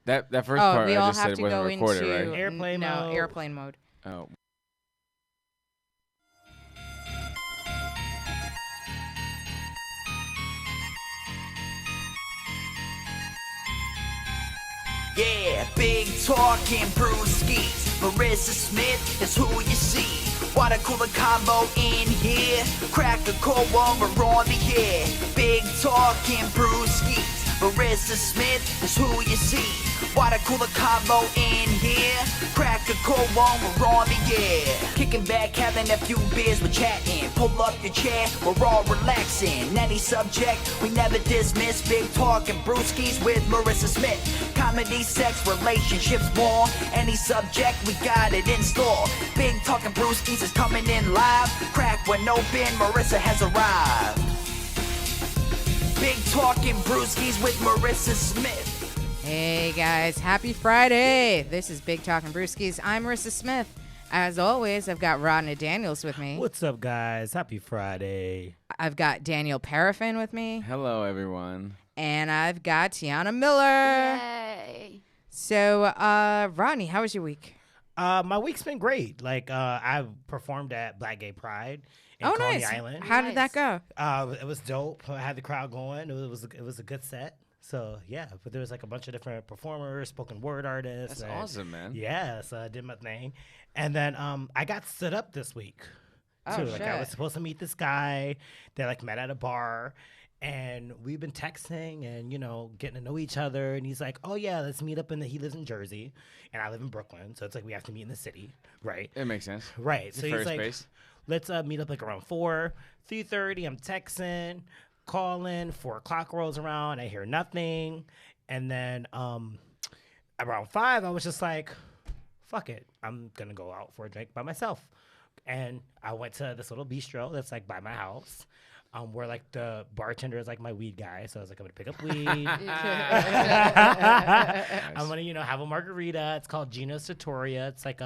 That first part we I all just have said to wasn't go recorded, into right? Airplane no, mode. airplane mode. Oh. Yeah, big talking Brewskis. Marissa Smith is who you see. Water cooler combo in here. Crack a cold one, we're on the air. Big talking Brewskis. Marissa Smith is who you see. Water cooler combo in here. Crack a cold one, we're on the air. Kicking back, having a few beers, we're chatting. Pull up your chair, we're all relaxing. Any subject, we never dismiss. Big talking Brewskis with Marissa Smith. Comedy, sex, relationships, more. Any subject, we got it in store. Big talking Brewskis is coming in live. Crack when open, Marissa has arrived. Big talking Brewskis with Marissa Smith. Hey guys, happy Friday. This is Big Talking Brewskis. I'm Marissa Smith. As always, I've got Rodney Daniels with me. What's up, guys? Happy Friday. I've got Daniel Paraffin with me. Hello, everyone. And I've got Tiana Miller. Yay. So, Rodney, how was your week? My week's been great. Like, I performed at Black Gay Pride in Coney nice. Island. How did that go? It was dope. I had the crowd going. It was a good set. So, yeah, but there was like a bunch of different performers, spoken word artists. That's awesome, man. Yeah, so I did my thing. And then I got stood up this week, too. Like, I was supposed to meet this guy. They, like, met at a bar. And we've been texting and, getting to know each other. And he's like, oh, yeah, let's meet up he lives in Jersey. And I live in Brooklyn. So it's like we have to meet in the city, right? It makes sense. Right. So he's like, space. let's meet up like around 4, 3:30. I'm texting, calling, 4 o'clock rolls around. I hear nothing. And then around 5, I was just like, fuck it. I'm going to go out for a drink by myself. And I went to this little bistro that's like by my house. Where like the bartender is like my weed guy, so I was like, I'm gonna pick up weed. I'm gonna have a margarita. It's called Gino Sartoria. It's like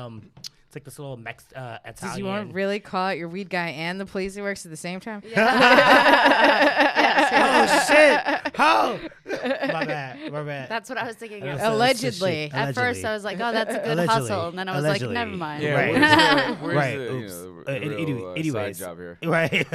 this little Italian. Did you want to really call out your weed guy and the place he works at the same time? Oh shit! Oh, my bad. That's what I was thinking of. Allegedly. At first, I was like, oh, that's a good hustle. And then I was like, never mind. Yeah, where's Right. the, Oops. the real, Anyways. side job here? Right.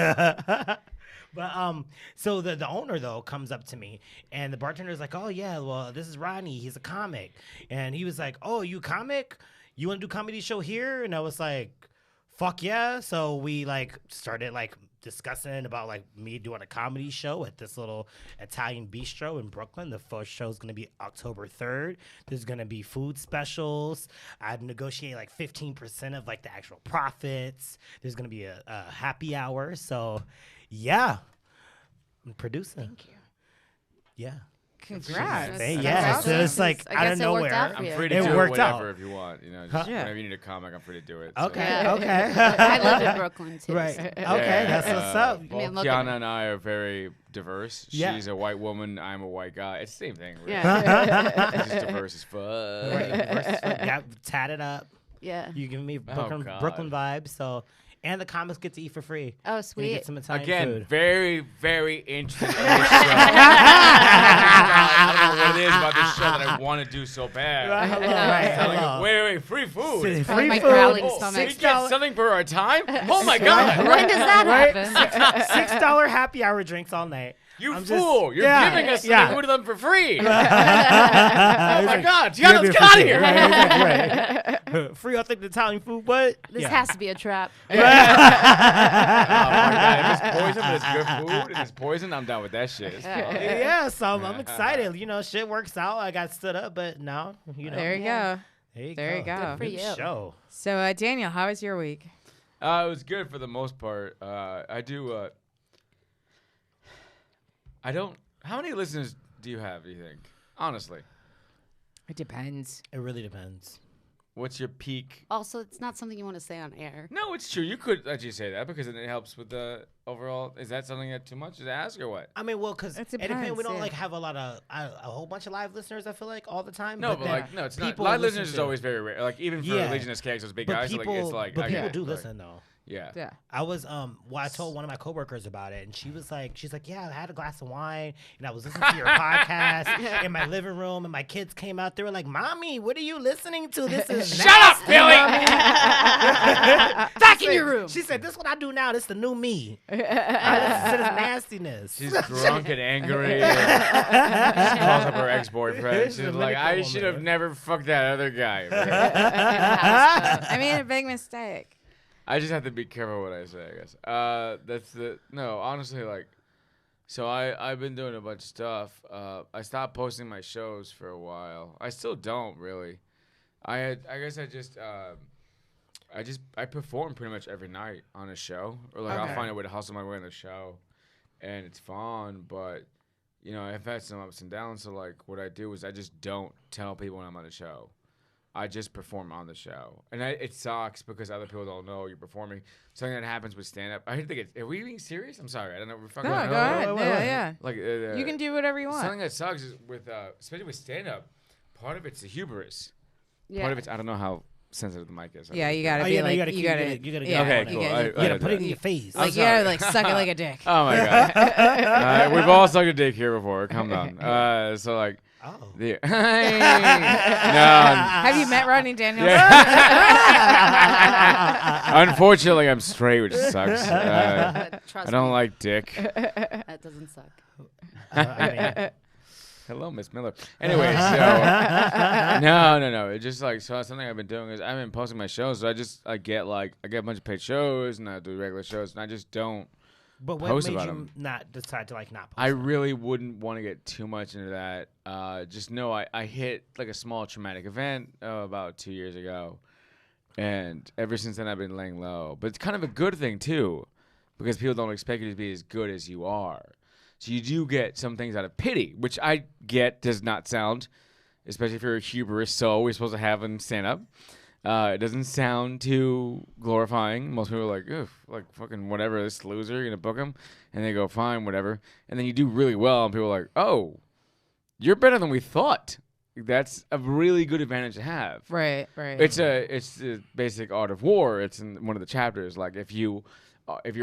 But so the owner though comes up to me and the bartender's like, oh yeah, well this is Rodney, he's a comic, and he was like, oh, you comic? You want to do comedy show here? And I was like, fuck yeah. So we like started like discussing about like me doing a comedy show at this little Italian bistro in Brooklyn. The first show is going to be October 3rd. There's going to be food specials. I'd negotiate like 15% of like the actual profits. There's going to be a happy hour. So yeah, I'm producing. Thank you. Yeah. Congrats. Yeah, so it's like I out of guess it worked nowhere. out for I'm you. free to It do worked whatever out. if you want. Just Huh? whenever you need a comic, I'm free to do it. Okay, Yeah. okay. I live in Brooklyn, too. Right. so- Okay, that's what's up. Well, mean, look at Kiana and I are very diverse. Yeah. She's a white woman. I'm a white guy. It's the same thing. Really. Yeah. It's just diverse as fuck. Right. Versus, like, got tatted up. Yeah. You give me God. Brooklyn vibes. So, and the comics get to eat for free. Oh, You sweet. get some Italian Again, food. very, very interested in this show. I don't know what it is about this show that I want to do so bad. Right. Telling Hello. them, wait, free food. Free my food. growling Oh, stomach. we get something for our time? Oh my God. When does that Right? happen? $6 happy hour drinks all night. You I'm just- fool. You're yeah, giving us yeah. something for them for free. Oh Oh my God. Tiana, let's get out of here. Right. Free authentic Italian food, what? This Yeah. has to be a trap. Oh my God. If it's poison, but it's good food, and it's poison, I'm down with that shit. It's fun. Yeah, so I'm excited. Shit works out. I got stood up, but now, There you go. There you go. Good for Good you. show. So, Daniel, how was your week? It was good for the most part. I do. I don't. How many listeners do you have? Do you think? Honestly, It depends. It really depends. what's your peak? Also, it's not something you want to say on air. No, it's true. You could actually say that because it helps with the overall. Is that something that too much to ask or what? I mean, well, because It it depends. We depends, don't yeah. like have a whole bunch of live listeners. I feel like all the time. No, but then like, no, it's not. people Live listen listeners is to- always very rare. Like even for Yeah. Legionist Cakes, those big But guys, people, like it's like. but I people get it, do like- listen though. Yeah. Yeah. I was I told one of my coworkers about it, and she's like, yeah, I had a glass of wine, and I was listening to your podcast in my living room, and my kids came out. They were like, "Mommy, what are you listening to? This is Shut up, Billy." Back in your room. She said, "This is what I do now. This is the new me. I listen to this nastiness." She's drunk and angry. She calls up her ex-boyfriend. She's She's a like, I lyrical should have woman. never fucked that other guy. I made a big mistake. I just have to be careful what I say, I guess. Honestly, like, so I've been doing a bunch of stuff. I stopped posting my shows for a while. I still don't really. I perform pretty much every night on a show, or like Okay. I'll find a way to hustle my way on the show, and it's fun. But you know, I've had some ups and downs. So like, what I do is I just don't tell people when I'm on the show. I just perform on the show, and it sucks because other people don't know you're performing. Something that happens with stand-up. I think it's. Are we being serious? I'm sorry. I don't know. We're fucking. No, go ahead. Yeah. Like You can do whatever you want. Something that sucks is with, especially with stand-up. Part of it's the hubris. Yeah. Part of it's I don't know how sensitive the mic is. Yeah, you gotta Oh, be yeah, no, like, you gotta you keep- gotta, you gotta yeah, Okay, you cool. gotta- I You gotta do put it that. in your face. like you gotta like suck it like a dick. Oh my god. We've all sucked a dick here before. Come on. So like. Oh. No. Have you met Rodney Daniels? Unfortunately, I'm straight, which sucks. Trust I don't me, like dick. that doesn't suck. I mean, Hello, Miss Miller. Anyway, so no. It's just like something I've been doing is I've been posting my shows. So I get a bunch of paid shows and I do regular shows and I just don't. but what Post made about you him. not decide to like not post? I them? really wouldn't want to get too much into that. Just know I hit like a small traumatic event about 2 years ago, and ever since then I've been laying low. But it's kind of a good thing too, because people don't expect you to be as good as you are. So you do get some things out of pity, which I get does not sound, especially if you're a hubris soul we're supposed to have in stand-up. It doesn't sound too glorifying. Most people are like, ugh, like fucking whatever, this loser, you're going to book him? And they go, fine, whatever. And then you do really well, and people are like, oh, you're better than we thought. That's a really good advantage to have. Right. It's the basic art of war. It's in one of the chapters. Like if your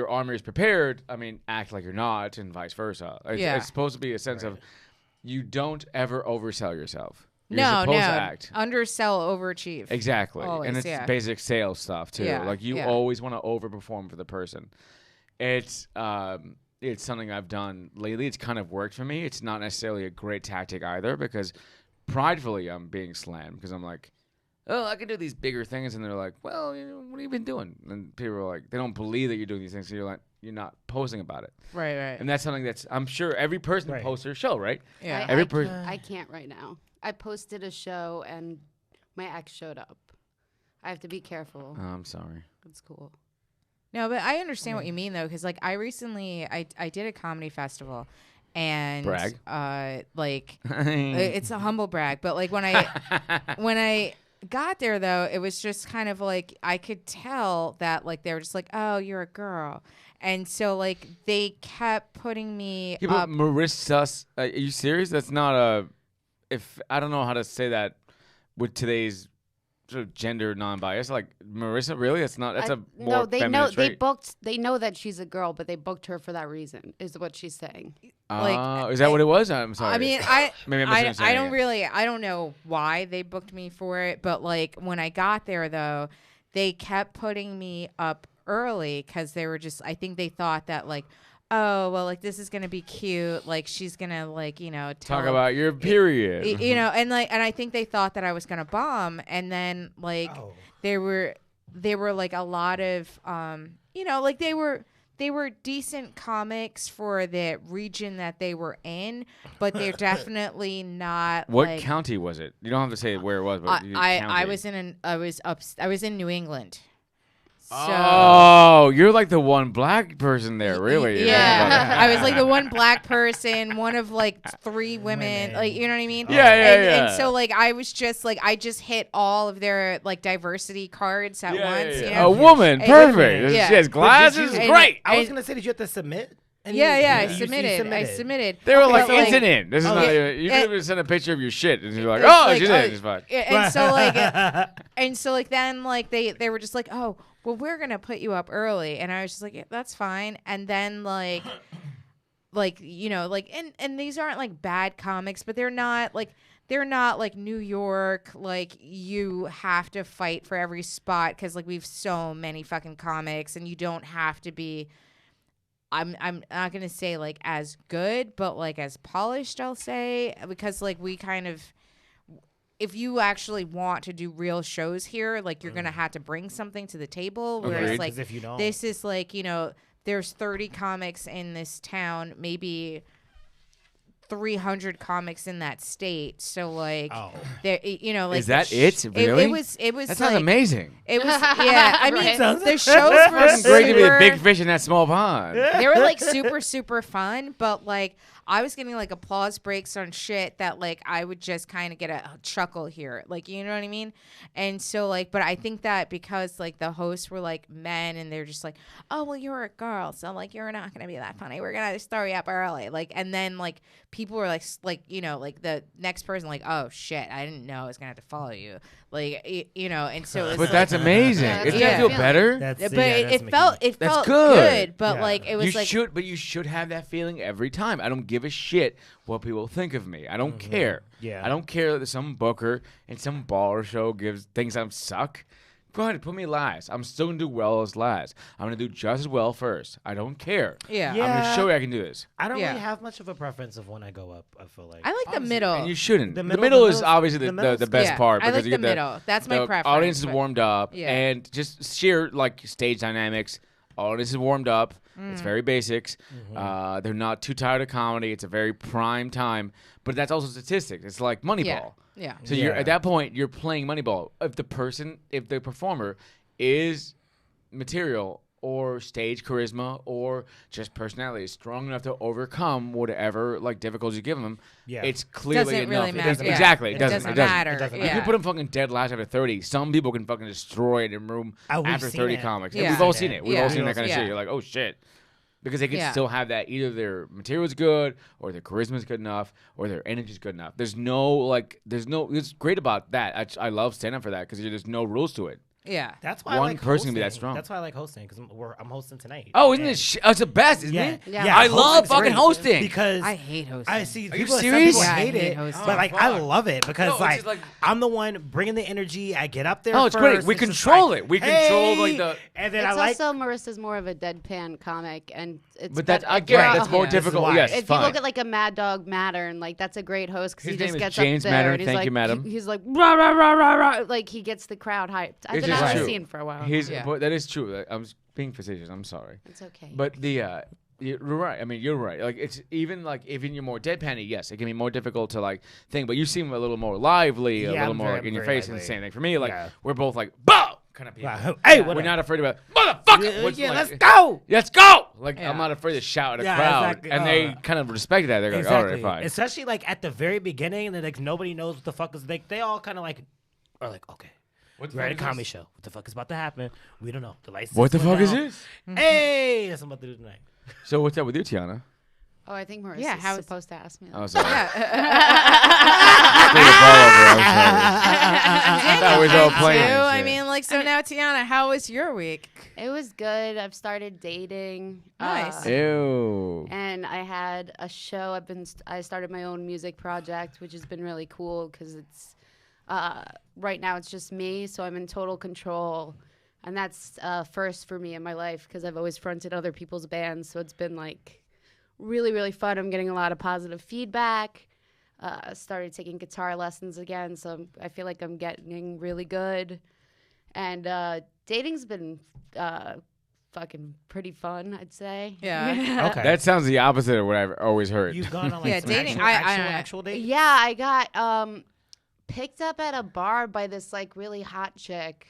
army is prepared, I mean, act like you're not, and vice versa. It's supposed to be a sense of you don't ever oversell yourself. You're supposed to act. Undersell, overachieve. Exactly. Always, and it's yeah. basic sales stuff too. Yeah, Like you yeah. always want to overperform for the person. It's something I've done lately. It's kind of worked for me. It's not necessarily a great tactic either because pridefully I'm being slammed because I'm like, oh, I can do these bigger things, and they're like, well, you know, what have you been doing? And people are like, they don't believe that you're doing these things, so you're not posting about it. Right. And that's something that's I'm sure every person Right. posts their show, right? Yeah. Every I person. can't right now. I posted a show and my ex showed up. I have to be careful. I'm sorry. It's cool. No, but I understand what you mean though, because like I recently I did a comedy festival, and Brag. It's a humble brag, but like when I got there though, it was just kind of like I could tell that like they were just like, oh, you're a girl, and so like they kept putting me Yeah, but up. Marissa, are you serious? That's not a. If I don't know how to say that with today's sort of gender non-bias, like Marissa, really? That's not. That's a more no. They feminine know trait. They know that she's a girl, but they booked her for that reason. Is what she's saying. like, Is that what it was? I'm sorry. I mean, Maybe I'm I misunderstanding don't it. I don't know why they booked me for it, but like when I got there though, they kept putting me up early because they were just, I think they thought that like, oh, well, like this is going to be cute. Like she's going to like, you know, Talk about your period. you know, and I think they thought that I was going to bomb. And then like there were like a lot of, you know, like they were decent comics for the region that they were in, but they're definitely not. What like, county was it? You don't have to say where it was, but I was in New England. So, oh, you're like the one black person there, really? yeah, I was like the one black person, one of like 3 women, like you know what I mean? Yeah. And so like I was just like I just hit all of their like diversity cards at once. You know? A woman, And- perfect. yeah. She has glasses, But did you- great. I was gonna say, did you have to submit? And Yeah, you I submitted. They were Okay, like, so, it's an in. This is not. yeah, You didn't even send a picture of your shit, and you're like, it's oh, like, it's oh, in. It's fine. And so then like they were just like, oh, well, we're gonna put you up early, and I was just like, yeah, that's fine. And then like and these aren't like bad comics, but they're not like New York, like you have to fight for every spot because like we've so many fucking comics, and you don't have to be. I'm not gonna say like as good, but like as polished, I'll say, because like we kind of, if you actually want to do real shows here, like you're gonna have to bring something to the table. Whereas Agreed. like if you don't. this is like, there's 30 comics in this town, maybe 300 comics in that state. So like, there, like Is that it? Really? It was. That sounds amazing. It was. Yeah, I mean, Right. the shows were Fucking great to be a super- big fish in that small pond. They were like super, super fun, but like I was getting like applause breaks on shit that like I would just kind of get a chuckle here, like, you know what I mean? And so like, but I think that because like the hosts were like men and they're just like, oh well, you're a girl, so like you're not gonna be that funny. We're gonna start you up early, like, and then like people were like like the next person like, oh shit, I didn't know I was gonna have to follow you, like, and so it's But that's amazing. Yeah, It's yeah. gonna feel Yeah. better. That's, but it felt That's good. good. But Yeah. like it was You should have that feeling every time. I don't give a shit what people think of me. I don't care. Yeah. I don't care that some booker in some baller show thinks I'm suck. Go ahead, put me last. I'm still gonna do well as last. I'm gonna do just as well first. I don't care. yeah. I'm gonna show you I can do this. I don't Yeah. really have much of a preference of when I go up. I feel like I like the middle. And you shouldn't. The The middle- middle the is middle's- obviously the the middle's- best Yeah, part I because like you the get middle. That's my the preference. audience is but- warmed up Yeah. and just sheer like stage dynamics. Audience is warmed up. Mm. It's very basics. They're not too tired of comedy. It's a very prime time, but that's also statistics. It's like Moneyball. Yeah. So you're Yeah. at that point you're playing Moneyball. If the performer is material or stage charisma or just personality is strong enough to overcome whatever like difficulties you give them, Yeah. it's clearly Doesn't enough. really It matter. doesn't- Yeah. Exactly. It It doesn't. doesn't It doesn't. matter. It doesn't If Yeah. you put them fucking dead last after 30, some people can fucking destroy it in a room We've after seen 30 it. comics. Yeah. And we've all seen it. We've Yeah. all seen that kind of Yeah. shit. You're like, oh shit. Because they can Yeah. still have that. Either their material is good, or their charisma is good enough, or their energy is good enough. It's great about that. I love stand up for that because there's no rules to it. Yeah. That's why One I like person can be that hosting. strong. That's why I like hosting because I'm hosting tonight. Oh, isn't And- it? It's the best, isn't Yeah, it? Yeah. I hosting's love fucking great hosting. because I hate hosting. I see Are you people. Some serious? people Yeah, I hate hate it, hosting. but like Oh, I fuck. love it because No, it's just like- I'm the one bringing the energy. I get up there. Oh, it's first, great. We it's just control like, it. We control, like, "Hey!" the- And then It's I like. also Marissa's more of a deadpan comic, and it's. But that's better- again, Right. that's more Yeah. difficult. This is Yes, why. If fine. you look at like a Mad Dog Mattern, like that's a great host because His he name just is gets James up there Mattern. and he's Thank like, you, madam. He's like rah rah rah rah rah, like he gets the crowd hyped. I've It's been just on the true. scene for a while. Yeah. But that is true. Like, I'm being facetious. I'm sorry. It's okay. But you're right. I mean, you're right. Like it's even you're more deadpan-y, yes, it can be more difficult to like think. But you seem a little more lively, a Yeah, little I'm more very- like in your very face. And the lively. same thing for me. Like Yeah. we're both like bow kind of people. Wow. Hey, what We're up? not afraid of motherfucker. Yeah, What's yeah, like- let's go. Let's go. Like Yeah. I'm not afraid to shout at a Yeah, crowd, exactly. and they kind of respect that. They're like, all right, fine. Especially like at the very beginning, and then like nobody knows what the fuck is. Like they all kind of like are like, okay, we're at a comedy show. What the fuck is about to happen? We don't know. The license. What the went fuck is down. this? Hey, that's what I'm about to do tonight. So what's up with you, Tiana? oh, I think Marissa's Yeah, how- supposed to ask me that. I was sorry. I thought we was all playing and I shit. mean, like, so now, Tiana, how was your week? It was good. I've started dating. Nice. Ew. And I had a show. I started my own music project, which has been really cool because it's right now it's just me, so I'm in total control, and that's first for me in my life because I've always fronted other people's bands, so it's been like really really fun. I'm getting a lot of positive feedback. Started taking guitar lessons again, so I feel like I'm getting really good, and dating's been fucking pretty fun, I'd say. Yeah. Okay. That sounds the opposite of what I've always heard. You've gone on like Yeah, some dating, actual dates. Yeah, I got picked up at a bar by this like really hot chick.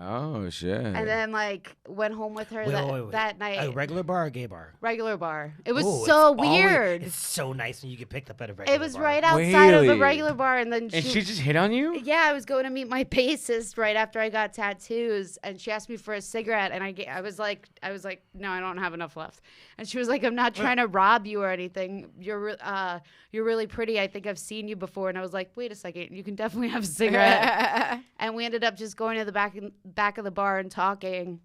Oh shit. And then like went home with her Wait. that night. A regular bar or gay bar? Regular bar. It was Ooh, so it's always- weird. It's so nice when you get picked up at a regular It was bar. right outside of Really? the regular bar, and then And she just hit on you? yeah, I was going to meet my bassist right after I got tattoos, and she asked me for a cigarette, and I was like, no, I don't have enough left. And she was like, I'm not trying to rob you or anything. You're really pretty. I think I've seen you before. And I was like, wait a second, you can definitely have a cigarette. And we ended up just going to the back of the bar and talking.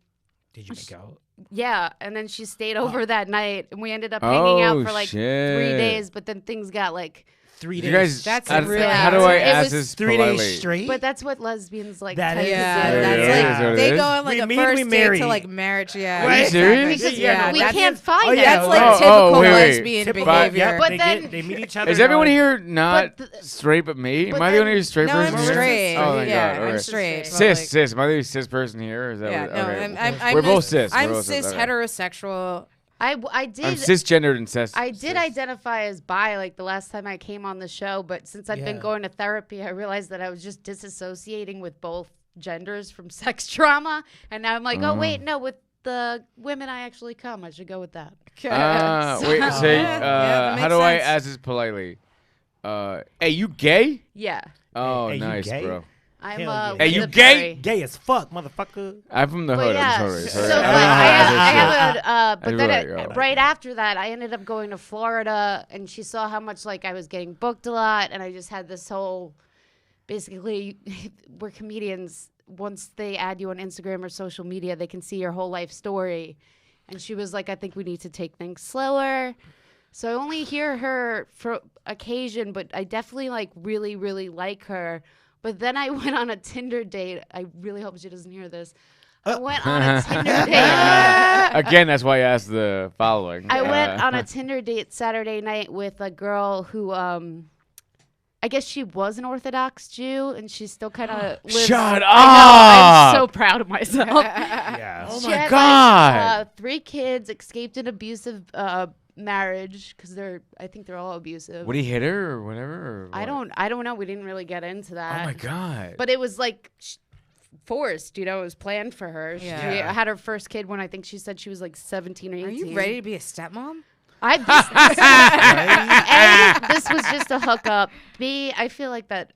Did you make out? Yeah, and then she stayed over that night, and we ended up hanging out for like 3 shit. days. But then things got like. 3 You days. guys, That's how, really- how do I It ask was this 3 politely? days straight. But that's what lesbians like. That tend is- to Yeah, do. that's Yeah, like is that what it they is? go on like We a meet, first we date marry. to like marriage. Yeah, Right. Are you serious? Because Yeah, we that's- can't find oh, it. yeah. That's like Oh, typical wait, wait. lesbian Typical- behavior. Yeah, But they, then- they meet each other. Is everyone like- here not But straight but me? but Am I the then- only straight No, person I'm here? straight. Oh my Yeah, god. I'm Okay. straight. but, Cis, like- cis. Am I the only cis person here? Is that Yeah, what, no, okay. I'm We're this- both cis. I'm We're both cis. cis, Okay. heterosexual. I did. I'm cisgendered and cis. I did identify as bi like the last time I came on the show, but since I've been Yeah. going to therapy, I realized that I was just disassociating with both genders from sex trauma, and now I'm like, oh wait, no, with the women I actually come, I should go with that. Wait, say, that how do makes I sense. ask this politely? Hey, you gay? Yeah, Oh, Hey, you nice, gay? bro. I'm Hell yeah. Hey, with you the gay? berry. Gay as fuck, motherfucker. I'm from the But hood. yeah, I'm sorry. so sorry. but I don't know how to I ask have this shit. but I then do like, right after that, I ended up going to Florida, and she saw how much like I was getting booked a lot, and I just had this whole, basically, we're comedians. Once they add you on Instagram or social media, they can see your whole life story. And she was like, I think we need to take things slower. So I only hear her for occasion, but I definitely like really, really like her. But then I went on a Tinder date. I really hope she doesn't hear this. I went on a Tinder date. Again, that's why I asked the following. I went on a Tinder date Saturday night with a girl who, I guess she was an Orthodox Jew, and she still kind of lives. Shut I know, up! I'm so proud of myself. Yeah. Oh She my had, God. Like, 3 kids, escaped an abusive marriage because I think they're all abusive. Would he hit her or whatever? Or I what? don't know. We didn't really get into that. Oh my god. But it was like forced, you know, it was planned for her. She Yeah. had her first kid when I think she said she was like 17 or 18. Are you ready to be a stepmom? This was just a hookup. B, I feel like that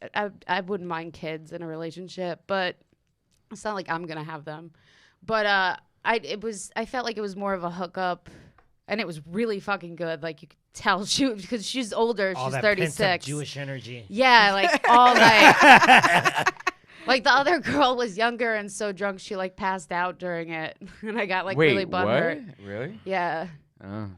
I wouldn't mind kids in a relationship, but it's not like I'm gonna have them. But I felt like it was more of a hookup, and it was really fucking good. Like you could tell because she's older, All she's that 36. pent-up Jewish energy. Yeah, like all night. Like the other girl was younger and so drunk she like passed out during it, and I got like Wait, really butthurt. what? Really? Yeah. Oh.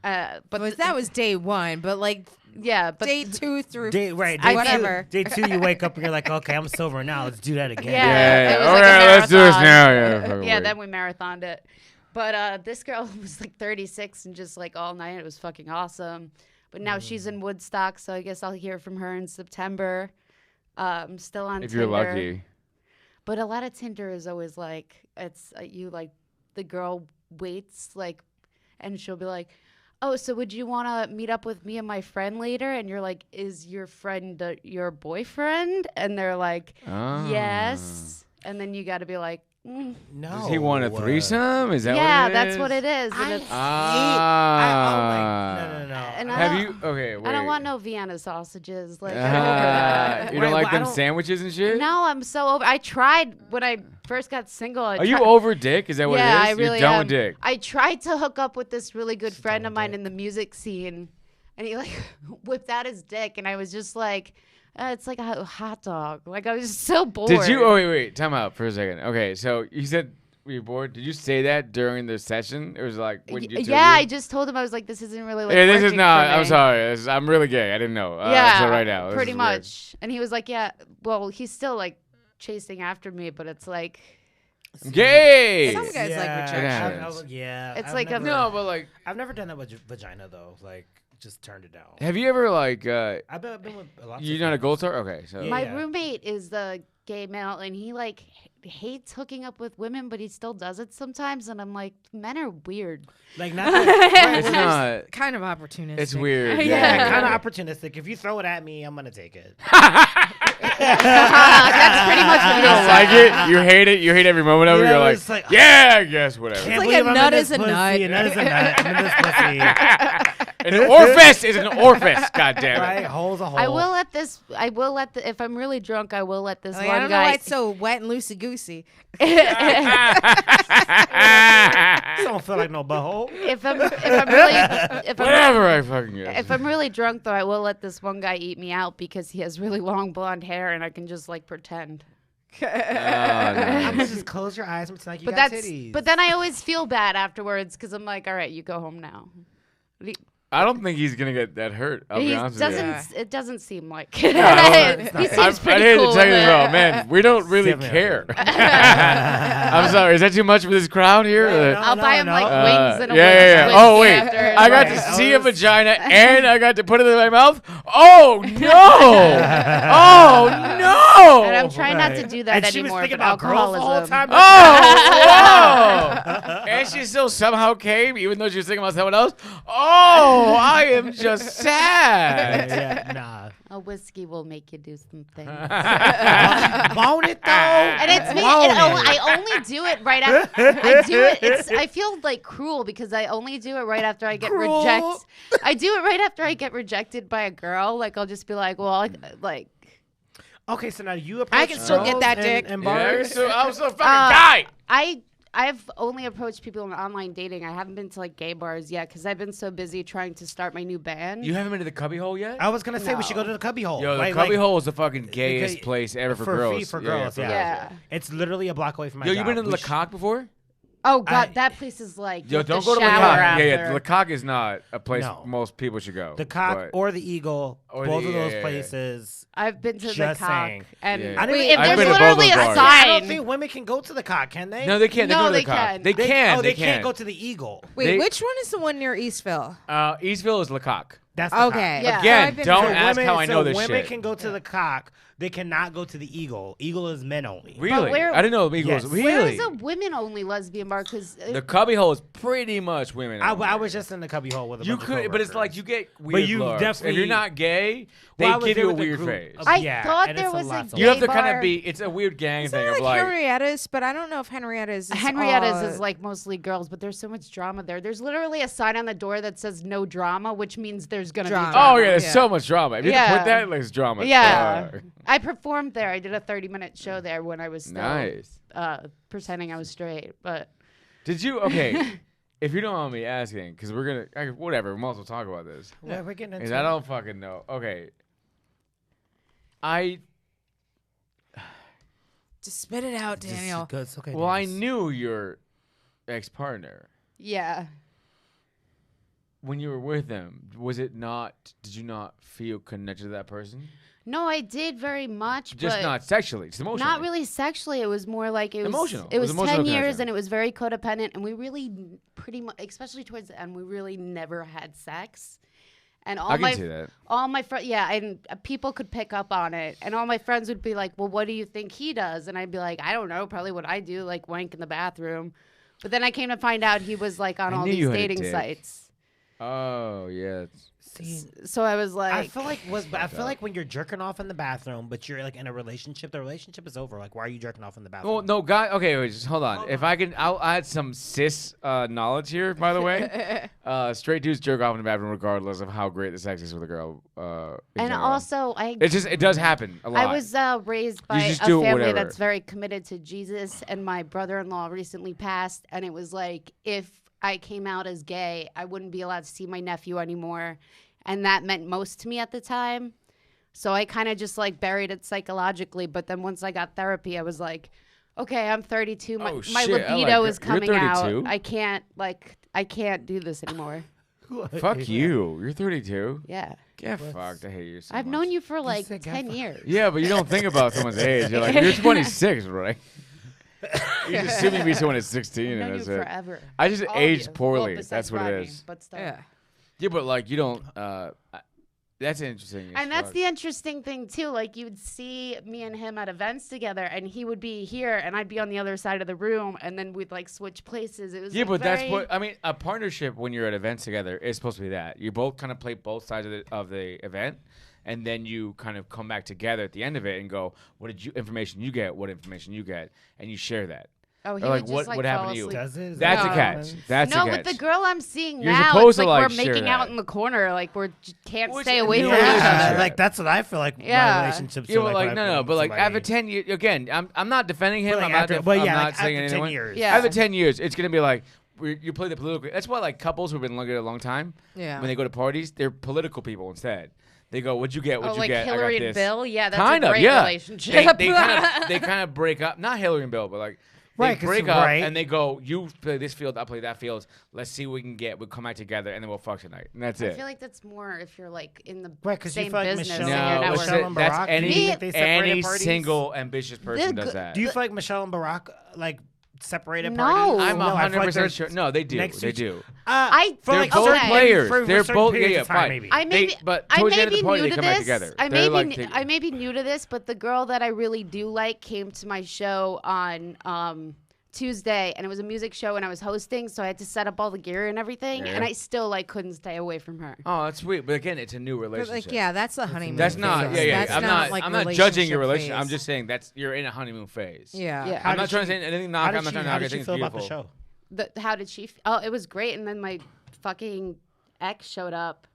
But That was day 1, but like yeah, but day 2 through Day, right. I- Day whatever. Two, day 2, you wake up and you're like, okay, I'm sober now. Let's do that again. Yeah. It was All like a right, let's do this marathon. now. Yeah. fucking yeah, wait. then we marathoned it. But this girl was like 36 and just like all night. It was fucking awesome. But now she's in Woodstock, so I guess I'll hear from her in September. Still on if Tinder. you're lucky. But a lot of Tinder is always like, it's you like, the girl waits like, and she'll be like, oh, so would you want to meet up with me and my friend later? And you're like, is your friend your boyfriend? And they're like, yes. And then you got to be like, No. Does he want a threesome? Is that yeah, what it that's is? what it is. And it's, Ah. and I Have don't- you? Okay, wait. I don't want no Vienna sausages. Like, I'm over that. You don't Right, like well, I them don't- sandwiches and shit? No, I'm so over. I tried when I first got single. Are you over dick? Is that what yeah, it I is? really You're done am. with dick. I tried to hook up with this really good friend of mine in the music scene, and he like whipped out his dick, and I was just like, it's like a hot dog. Like I was just so bored. Did you? Oh wait. Time out for a second. Okay, so you said were you bored? Did you say that during the session? It was like when you. Yeah, I just told him I was like, this isn't really like. Yeah, this is working not. for I'm me. sorry. I'm really gay. I didn't know. Yeah, So right now, this pretty is weird. much. And he was like, yeah. Well, he's still like chasing after me, but it's like. I'm gay. Some guys like rejection. Yeah. It's I've like a- never, No, but like, I've never done that with vagina though. Like, just turned it down. have you ever like? I've been with a lot. You're not a gold star? Okay, so. Yeah. My roommate is the gay male, and he like hates hooking up with women, but he still does it sometimes. And I'm like, men are weird. Like not. That, It's not. Kind of opportunistic. It's weird. Yeah. kind of opportunistic. If you throw it at me, I'm gonna take it. That's pretty much what You you don't said. like it. You hate it. You hate every moment of it. Yeah, You're it's like, like, yeah, I guess whatever. Can't like believe a I'm nut in is this a pussy. nut. A nut is a nut. I'm in this pussy. An orifice is an orifice. God damn Right? it. Hole's a hole. I will let this. I will let the. If I'm really drunk, I will let this Like, one I don't know why guy. it's so wet and loosey goosey. Don't feel like no butthole. if I'm really if I'm Whatever I fucking guess. if I'm really drunk though, I will let this one guy eat me out because he has really long blonde hair and I can just like pretend. Oh, I'm nice. gonna just close your eyes and pretend like you But got that's titties. but then I always feel bad afterwards because I'm like, all right, you go home now. I don't think he's gonna get that hurt. I'll be He honest with you. doesn't. It doesn't seem like. I don't- he seems I'd pretty hate cool. to tell you with this, it. oh man, we don't really Similar. care. I'm sorry. Is that too much for this crowd here? Yeah, I'll buy him like no. wings and a yeah, whiskey yeah, yeah. Oh wait, after. I got Right. to see a vagina and I got to put it in my mouth. Oh no! Oh no! And I'm trying not to Right. do that And she was anymore. thinking But about girls the whole alcoholism. time. Oh, whoa! And she still somehow came, even though she was thinking about someone else. Oh, I am just sad. Yeah, nah. A whiskey will make you do some things. Bone it though. And it's me. Bone I only do it right after I do it. I feel like cruel because I only do it right after I get Cruel. rejected. I do it right after I get rejected by a girl. Like I'll just be like, well, like Okay, so now you approach I can still get girls that and- dick. and Yeah, bars. so I was a fucking guy. I've only approached people in online dating. I haven't been to like gay bars yet because I've been so busy trying to start my new band. You haven't been to the cubby hole yet? I was gonna say we should go No. to the cubby hole. Yo, the Like- cubby like, hole is the fucking gayest okay, place ever for for girls. girls, for yeah. Yeah. It's literally a block away from my Yo, job. you been in We Le sh- Coq before? Oh God, I- that place is like you Yo, have don't go to Le shower Coq. after. Yeah, Le Coq is not a place No. most people should go. The Cock but- or the Eagle, Or both the- of those yeah, yeah. places. I've been to the Just Cock, saying. and Yeah. I didn't- wait, if I've there's been to both literally those a bars. I don't sign. think women can go to the Cock, can they? No, they can't. They No, go to they the Coq. can. They can. Oh, they can. can't go to the Eagle. Wait, They- which one is the one near Eastville? Eastville is Le Coq. That's the Okay. Cock. Yeah. Again, I've been don't to- ask how I know this women shit. can go to the Cock. They cannot go to the Eagle. Eagle is men only. Really? where- I didn't know Eagles. Yes. Really? Where is a women-only lesbian bar? Because The cubby hole is pretty much women. I only. was just in the cubby hole with a You bunch could, of but it's like coworkers. you get weird you looks. If definitely- you're not gay, they Well, I was give there you a with a weird group face. of- I Yeah, thought and there it's a was lot a of- gay You have to bar. kind of be. It's a weird gang It's thing not of like like. Henrietta's, but I don't know if Henrietta's is Henrietta's is all- like mostly girls, but there's so much drama there. There's literally a sign on the door that says "No drama," which means there's gonna Drama. be drama. Oh yeah, there's Yeah. so much drama. If you Yeah. put that, like, it's drama. Yeah. Fuck. I performed there. I did a 30-minute show there when I was still Nice. pretending I was straight. But Did you? Okay. If you don't mind me asking, because we're gonna whatever, we might as well talk about this. Yeah, we're getting into Because I don't fucking know. Okay. Just spit it out, Daniel. It's okay. Well, I Dennis. knew your ex-partner yeah, when you were with him. Was it not? Did you not feel connected to that person? no, I did very much, Just but not sexually, just emotionally. not really sexually. It was more like it was Emotional. It It was was emotional 10 years, connection. and it was very codependent, and we really pretty much, especially towards the end, we really never had sex. And all I my can see that. all my friends, yeah, and people could pick up on it. And all my friends would be like, well, what do you think he does? And I'd be like, I don't know, probably what I do, like wank in the bathroom. But then I came to find out he was like on I all knew these you had a dating dick. sites. Oh yeah. See, So I was like, I feel like when you're jerking off in the bathroom, but you're like in a relationship, the relationship is over. Like, why are you jerking off in the bathroom? Well, no, guy. Okay, wait, just hold on. If I can, I'll add some cis knowledge here. By the way, straight dudes jerk off in the bathroom regardless of how great the sex is with a girl. In and general. also it does happen a lot. I was raised by a just do family whatever. that's very committed to Jesus, and my brother-in-law recently passed, and it was like if I came out as gay, I wouldn't be allowed to see my nephew anymore, and that meant most to me at the time. So I kind of just like buried it psychologically, but then once I got therapy, I was like, okay, I'm 32, my Oh, shit, I libido like is it. You're coming out. 32? I can't do this anymore. Fuck you. You're 32. Yeah. Get fucked. I hate you so I've much. known you for like said get 10 fucked. years. Yeah, but you don't think about someone's age. You're like, you're 26, right? You just assume you be someone at 16, I've and known you that's it. forever. I just All of aged you. poorly. Well, besides That's what it Rodney, is. But still. Yeah. Yeah, but like you don't. That's interesting. as And that's fuck. the interesting thing too. Like you would see me and him at events together, and he would be here, and I'd be on the other side of the room, and then we'd like switch places. It was Yeah, like, but that's very- what I mean. A partnership when you're at events together is supposed to be that you both kind of play both sides of the event, and then you kind of come back together at the end of it and go, what information you get, and you share that. Oh, he Or like would just what happened fall to you? asleep. Does it? Is That's that a what catch. happens? That's No, a catch. with the girl I'm seeing You're now, supposed it's to, like like, we're share making that. out in the corner, like we're can't Which- stay away from each Yeah, other. like that's what I feel like. Yeah. My relationships. Yeah, are but like when I no, put but like somebody- after 10 years, again, I'm not defending him. But, like, I'm not. after, I'm but yeah, not like, saying after 10 anyone. years. Yeah. After 10 years, it's gonna be like you play the political. That's why like couples who've been together a long time, Yeah. when they go to parties, they're political people instead. They go, "What'd you get? What'd Oh, you like get? Hillary I got and this." Bill? Yeah, that's Kind a of, great yeah. relationship. They kind of break up. Not Hillary and Bill, but like Right, they 'cause- break up right. and they go, "You play this field, I play that field. Let's see what we can get. We'll come back together and then we'll fuck tonight." And that's I it. feel like that's more if you're like in the Right, 'cause you same feel like business Michelle- and No, you're Michelle networking. and that's Barack, any do you think they separated any parties? single ambitious person does that. Do you feel like Michelle and Barack like separated No. parties? I'm No, I feel like 100% they're sure. No, they do. next to They each- do. For They're like both certain- players. for They're certain both periods yeah, of time, fine. maybe. I may be, but I towards the may end of the be party, new they to come back this. together. I They're may like be take- I may be new to this, but the girl that I really do like came to my show on Tuesday, and it was a music show, and I was hosting, so I had to set up all the gear and everything, Yeah. and I still like couldn't stay away from her. Oh, that's sweet. But again, it's a new But relationship. like, yeah, that's the honeymoon. That's not. phase. Yeah, yeah. That's I'm not, not. like I'm not judging your relationship relationship. I'm phase. just saying you're in a honeymoon phase. Yeah. Yeah. How I'm not did trying to she- say anything. How Knock. did I'm not she- trying to how knock. I did she think feel it's about the beautiful. show? How did she? Oh, it was great, and then my fucking ex showed up.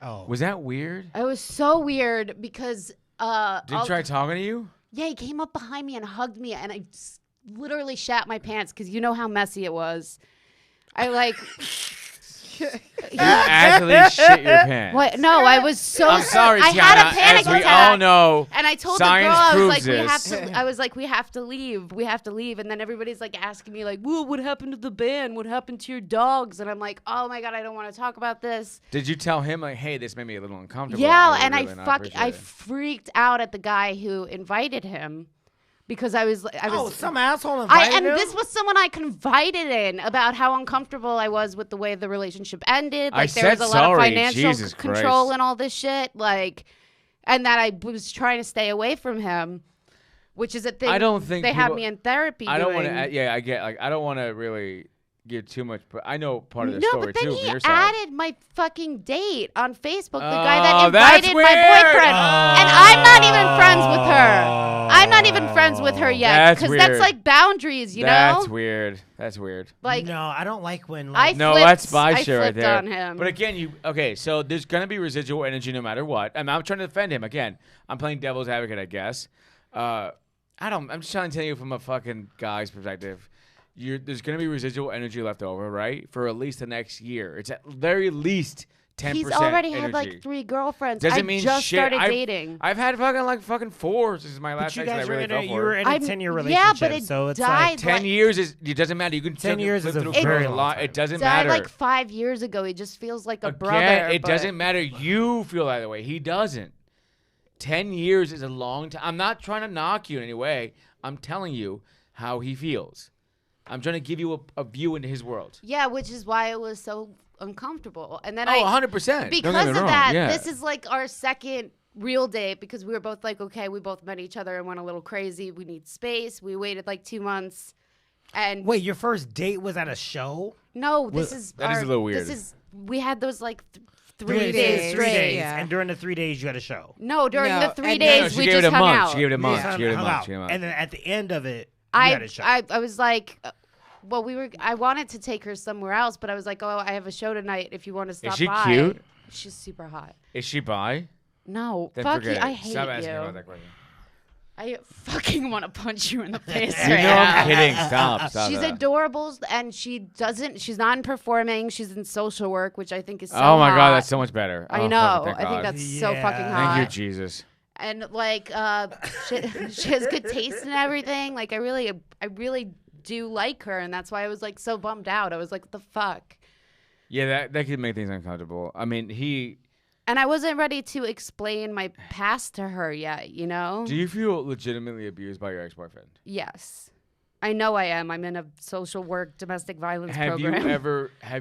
Oh, Was that weird? It was so weird because Did he try talking to you? yeah, he came up behind me and hugged me, and I literally shat my pants because you know how messy it was. I like. You actually shit your pants. What? No, I was so. I'm sorry, I Tiana. had a panic as we attack. all know, And I told science the girl, I was proves like, we have this. to. I was like, we have to leave. We have to leave. And then everybody's like asking me, like, "Whoa, what happened to the band? What happened to your dogs?" And I'm like, "Oh my god, I don't want to talk about this." Did you tell him like, "Hey, this made me a little uncomfortable"? Yeah, would and really not I appreciate it." freaked out at the guy who invited him because I was. some asshole invited and him? this was someone I confided in about how uncomfortable I was with the way the relationship ended. I Like there was said a lot of sorry, financial Jesus control Christ. and all this shit. Like, and that I was trying to stay away from him, which is a thing. I don't think they had people- me in therapy. I don't want doing. to. Yeah, I get. Like, I don't want to really give too much. But I know part of the No, story but then too he from your side. added my fucking date on Facebook. The guy that Oh, that's invited my weird. boyfriend, and I'm not even friends with her. I'm not even friends with her yet That's because that's weird. like boundaries, you That's know. weird. That's weird. Like no, I don't like when. I Like, No, flipped, that's my I shit right flipped there. on him. But again, okay, so there's gonna be residual energy no matter what. I'm trying to defend him. Again, I'm playing devil's advocate, I guess. I'm just trying to tell you from a fucking guy's perspective. There's gonna be residual energy left over, right? For at least the next year. It's at very least 10%. He's already had energy. like 3 girlfriends. Doesn't I mean just shit. started I've- dating. I've had fucking 4 since my last but you ex that guys I really fell you for. were in a I'm- 10-year yeah, relationship, but it so it's died like 10 like- years it doesn't matter. You can 10 years flip is a through very a long lot. time. It doesn't Died matter. like 5 years ago. He just feels like a Again, brother. it but- doesn't matter. You feel that way. He doesn't. 10 years is a long time. I'm not trying to knock you in any way. I'm telling you how he feels. I'm trying to give you a view into his world. Yeah, which is why it was so uncomfortable. And then 100%. because of that, this is like our second real date because we were both like, okay, we both met each other and went a little crazy. We need space. We waited like 2 months. And Wait, your first date was at a show? no, this is That is a little weird. We had those like 3 3 days Three straight. days. Yeah. And during the 3 days, you had a show. No, during No, the 3 and- days she we gave just it a hung month. out. She gave it a You month. just She gave it a hung month. out. She gave it a month. And then at the end of it, you had a show. I was like, well, I wanted to take her somewhere else, but I was like, oh, I have a show tonight. If you want to stop she by. cute? She's super hot. Is she bi? No, Then fuck forget you. it. I hate Stop asking you. about that question. I fucking want to punch you in the face You right know now. I'm kidding. Stop. She's that. adorable, and she's not in performing. She's in social work, which I think is so Oh my hot. God, that's so much better. I Oh, know. fucking thank I think God. that's so Yeah. fucking hot. Thank you, Jesus. And like, she has good taste and everything. Like, I really do like her, and that's why I was like so bummed out. I was like, what the fuck? Yeah, that could make things uncomfortable. I mean, And I wasn't ready to explain my past to her yet, you know? do you feel legitimately abused by your ex-boyfriend? Yes. I know I am. I'm in a social work domestic violence Have program.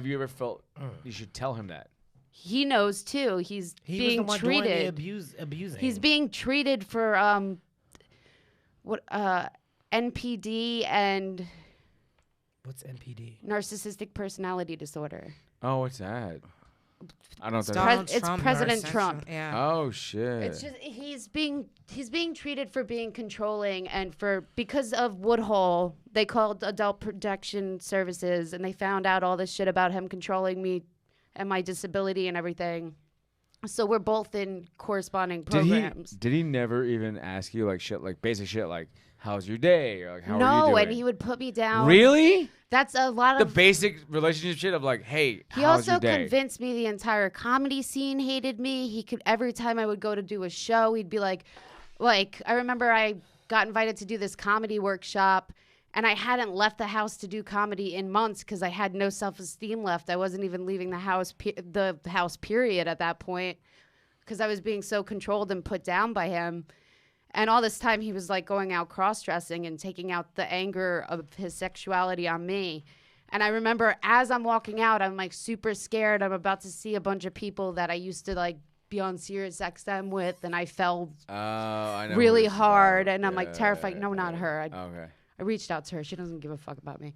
you ever felt you should tell him that? He knows too. He's he being was the one treated. doing the abusing. He's being treated for NPD and What's NPD? narcissistic personality disorder. Oh, what's that? I don't know. What that Donald is. It's Trump, President our Trump. Yeah. Oh shit. It's just he's being treated for being controlling and because of Woodhull, they called Adult Protection Services and they found out all this shit about him controlling me and my disability and everything. So we're both in corresponding programs. Did he never even ask you like shit, like basic shit, like how's your day, or like how are you No, doing? and he would put me down. Really? That's a lot The of. basic relationship shit of like, hey, He how's also your day? convinced me the entire comedy scene hated me. He could every time I would go to do a show, he'd be like I remember I got invited to do this comedy workshop, and I hadn't left the house to do comedy in months because I had no self-esteem left. I wasn't even leaving the house period at that point because I was being so controlled and put down by him. And all this time he was like going out cross-dressing and taking out the anger of his sexuality on me. And I remember as I'm walking out, I'm like super scared. I'm about to see a bunch of people that I used to like be on Sirius XM with, and I fell I know really who it's hard. about. And I'm like terrified. No, not her. Okay. I reached out to her. She doesn't give a fuck about me.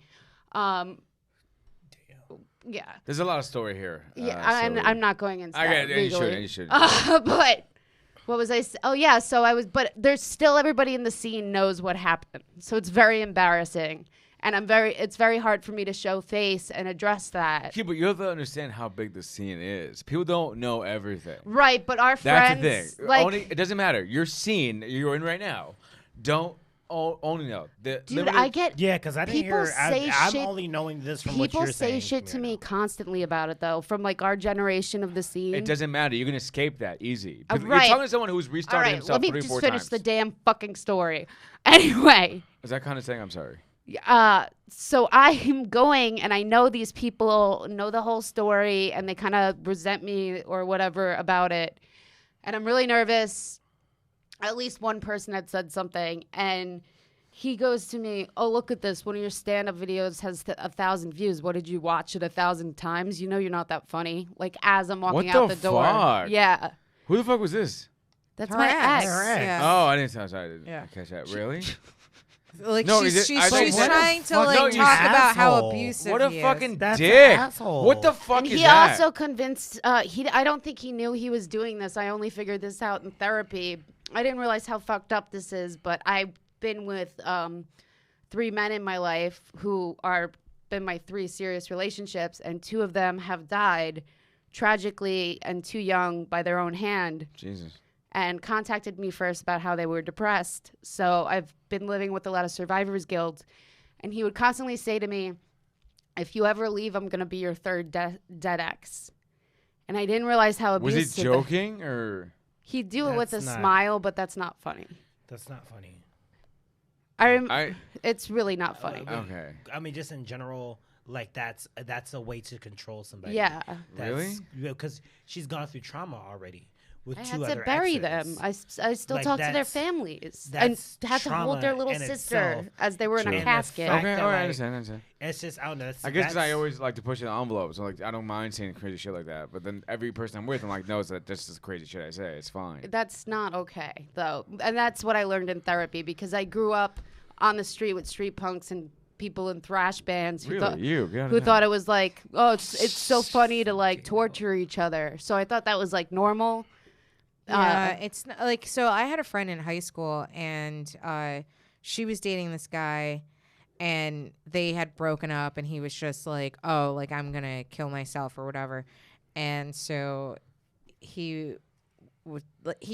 Yeah. There's a lot of story here. I'm not going into I that get it. legally. You should. But what was I? Oh yeah. So I was. But there's still everybody in the scene knows what happened. So it's very embarrassing, and It's very hard for me to show face and address that. Yeah, but you have to understand how big the scene is. People don't know everything. Right. But our That's friends. the thing. Like, It doesn't matter. Your scene you're in right now. Don't only know. dude, I get. Yeah, because I didn't People hear. say I'm shit- only knowing this from what People you're saying. say shit to me constantly about it though, from like our generation of the scene. It doesn't matter. You can escape that easy. Right. You're talking to someone who's All restarted right, himself let me 3 or just 4 finish times. the damn fucking story. Anyway. Is that kind of saying I'm sorry? So I'm going, and I know these people know the whole story, and they kind of resent me or whatever about it. And I'm really nervous. At least one person had said something, and he goes to me, "Oh, look at this. One of your stand-up videos has 1,000 views. What, did you watch it 1,000 times? You know you're not that funny." Like, as I'm walking What out the the door. fuck? Yeah. Who the fuck was this? That's Her my ex. ex. Her ex. Yeah. Oh, I didn't. Sorry, I didn't Yeah. catch that. Really? Like No, she's is it- I think- she's What the trying to fuck- like No, you talk about how asshole. abusive What a he is. fucking That's an dick! asshole. What the fuck And is he that? also convinced, I don't think he knew he was doing this. I only figured this out in therapy. I didn't realize how fucked up this is, but I've been with 3 men in my life who are been my 3 serious relationships, and 2 of them have died tragically and too young by their own hand, Jesus. and contacted me first about how they were depressed. So I've been living with a lot of survivor's guilt, and he would constantly say to me, "If you ever leave, I'm going to be your 3rd dead ex." And I didn't realize how Was abusive. he joking or? He'd do it with a That's not- smile, but that's not funny. That's not funny. It's really not funny. Okay. I mean, just in general, like that's a way to control somebody. Yeah. Really? Because she's gone through trauma already with I 2 had other to bury exes. them. I still Like, talk to their that's- families and that's had to hold their trauma little in sister itself. as they were in True. a And the casket. fact Okay. that, All right. I like, understand. I understand. It's just I don't know. I guess because I always like to push the envelope, so like I don't mind saying crazy shit like that. But then every person I'm with, I'm like, knows that this is crazy shit I say. It's fine. That's not okay, though. And that's what I learned in therapy, because I grew up on the street with street punks and people in thrash bands who Really, you? Get out of who that. thought it was like, oh, it's so funny to like torture each other. So I thought that was like normal. Yeah, it's like, so I had a friend in high school, and she was dating this guy, and they had broken up, and he was just like, oh, like, I'm gonna kill myself or whatever. And so he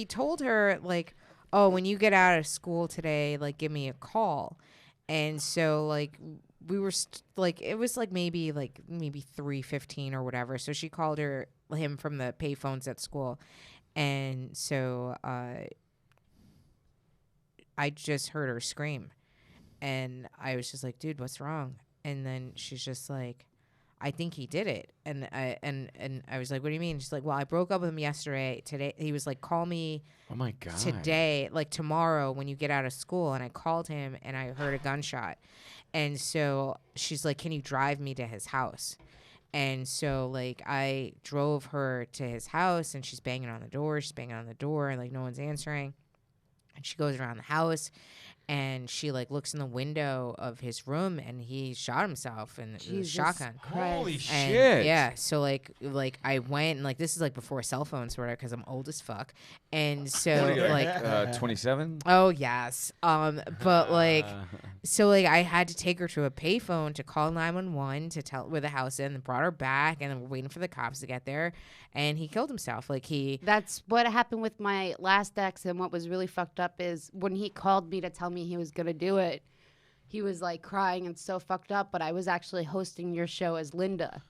told her, like, oh, when you get out of school today, like, give me a call. And so, like, we were like, it was like maybe 3:15 or whatever. So she called him from the payphones at school. And so I just heard her scream, and I was just like, dude, what's wrong? And then she's just like, I think he did it. And I was like, what do you mean? She's like, well, I broke up with him yesterday. Today he was like, call me Oh my god. today, like tomorrow when you get out of school. And I called him, and I heard a gunshot. And so she's like, can you drive me to his house? And so, like, I drove her to his house, and she's banging on the door. She's banging on the door, and, like, no one's answering. And she goes around the house, and she like looks in the window of his room, and he shot himself in the Jesus shotgun. Holy Christ. And shit! yeah, so like I went, and like this is like before cell phones were, because I'm old as fuck, and so What are you, like 27. oh yes, but like so like I had to take her to a payphone to call 911 to tell where the house is, and brought her back, and then we're waiting for the cops to get there, and he killed himself. Like That's what happened with my last ex, and what was really fucked up is when he called me to tell me he was gonna do it, he was like crying and so fucked up, but I was actually hosting your show as Linda.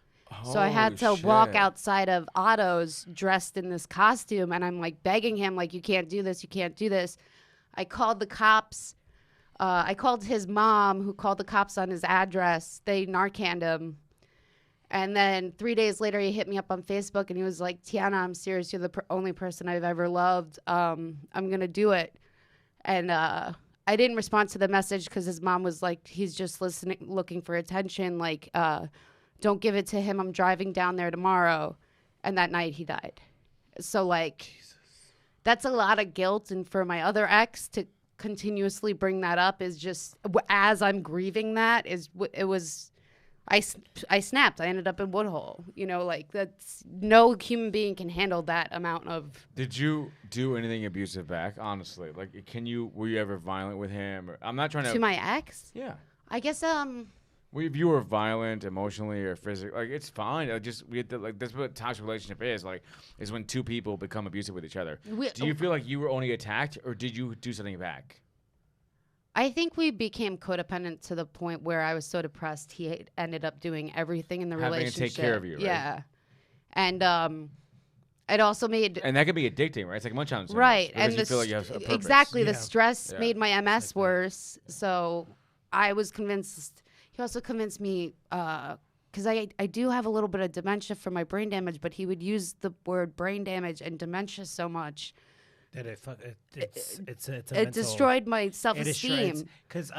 So I had to walk outside of Otto's dressed in this costume, and I'm like begging him, like, you can't do this, you can't do this. I called the cops. I called his mom, who called the cops on his address. They Narcaned him. And then 3 days later, he hit me up on Facebook, and he was like, Tiana, I'm serious. You're the only person I've ever loved. I'm going to do it. And I didn't respond to the message because his mom was like, he's just looking for attention. Like, don't give it to him. I'm driving down there tomorrow. And that night, he died. So, like, that's a lot of guilt. And for my other ex to continuously bring that up is just, as I'm grieving that, it was... I snapped. I ended up in Woodhull. You know, like, that's no human being can handle that amount of. Did you do anything abusive back? Honestly, like, were you ever violent with him? Or, I'm not trying to. To my ex? Yeah. I guess If you were violent, emotionally or physically, like, it's fine. We have to, like, that's what a toxic relationship is. Like, is when two people become abusive with each other. Do you feel like you were only attacked, or did you do something back? I think we became codependent to the point where I was so depressed he ended up doing everything in the Having relationship. to take care of you, right? Yeah. And it also made... And that could be addicting, right? It's like Munchausen syndrome. Right. Because and you feel like you have a purpose. exactly. Yeah. The stress Yeah. made my MS worse. So I was convinced... He also convinced me... because I do have a little bit of dementia from my brain damage, but he would use the word brain damage and dementia so much... That it's a It mental, destroyed my self-esteem. Because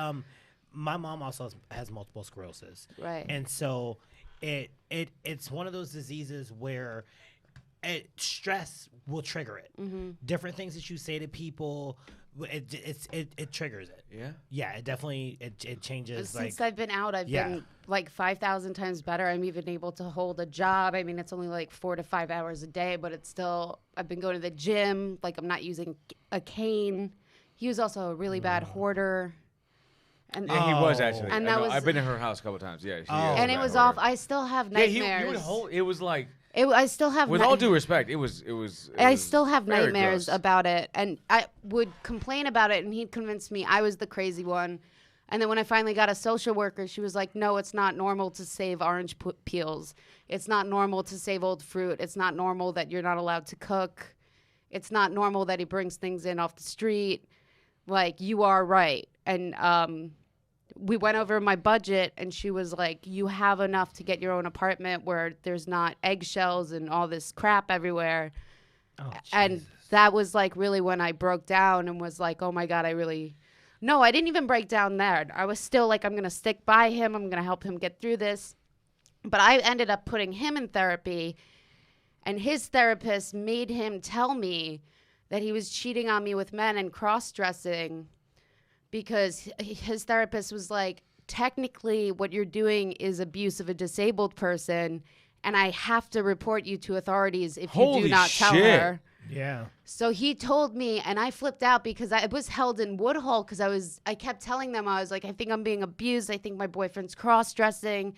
my mom also has multiple sclerosis, Right. and so it's one of those diseases where stress will trigger it. Mm-hmm. Different things that you say to people, it triggers it. Yeah, it definitely it changes. Since like I've been out, I've Yeah. been like 5,000 times better. I'm even able to hold a job. I mean, it's only like 4 to 5 hours a day, but it's still, I've been going to the gym. Like, I'm not using a cane. He was also a really bad hoarder. And Yeah, he was actually. And I that know. was- I've been to her house a couple times. Yeah. and it was off. I still have Yeah, nightmares. you would hold. It was like, I still have with all due respect, it was. I still have very nightmares gross. about it, and I would complain about it, and he'd convince me I was the crazy one. And then when I finally got a social worker, she was like, no, it's not normal to save orange peels. It's not normal to save old fruit. It's not normal that you're not allowed to cook. It's not normal that he brings things in off the street. Like, you are right. And we went over my budget, and she was like, you have enough to get your own apartment where there's not eggshells and all this crap everywhere. And that was like really when I broke down and was like, oh my God, No, I didn't even break down there. I was still like, I'm going to stick by him. I'm going to help him get through this. But I ended up putting him in therapy, and his therapist made him tell me that he was cheating on me with men and cross-dressing, because his therapist was like, technically what you're doing is abuse of a disabled person, and I have to report you to authorities if you Holy do not tell shit. her. yeah. So he told me, and I flipped out because I was held in Woodhull because I kept telling them, I was like, I think I'm being abused. I think my boyfriend's cross-dressing.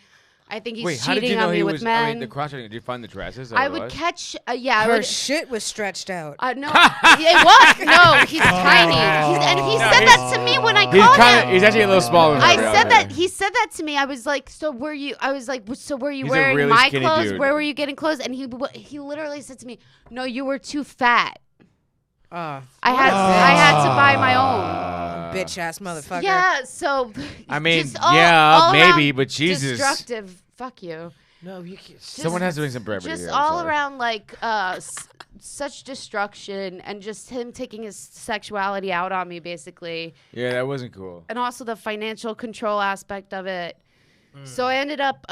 I think he's Wait, how did cheating you know on me he with was? men. I mean, the cross. Did you find the dresses? Is that I what it would was? catch, I Her would. shit was stretched out. No, it was. No, he's tiny. And he said that to me when I called him. He's actually a little smaller. Than I everybody said else, that. yeah. He said that to me. I was like, so were you? I was like, so were you He's a wearing really my skinny clothes? dude. Where were you getting clothes? And he literally said to me, no, you were too fat. I had to buy my own. Bitch ass motherfucker. Yeah. So. I mean, just yeah, all maybe, around but Jesus. Destructive. Fuck you. No, you can't. Someone has to bring some brevity. Just here, I'm all sorry. around like such destruction, and just him taking his sexuality out on me, basically. Yeah, that wasn't cool. And also the financial control aspect of it. So I ended up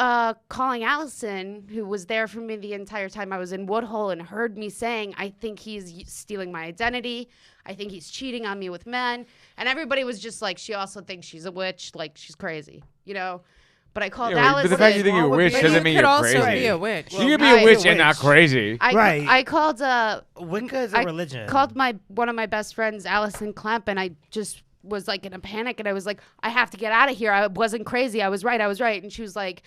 calling Allison, who was there for me the entire time I was in Woodhull, and heard me saying, I think he's stealing my identity. I think he's cheating on me with men. And everybody was just like, she also thinks she's a witch. Like, she's crazy, you know? But I called Allison. But the fact you think you're a witch doesn't mean you're crazy. You could also be a witch. You can be a witch and not crazy. Right. I called Wicca is a religion. Called one of my best friends, Allison Klemp, and I just was like in a panic, and I was like, I have to get out of here. I wasn't crazy. I was right. And she was like,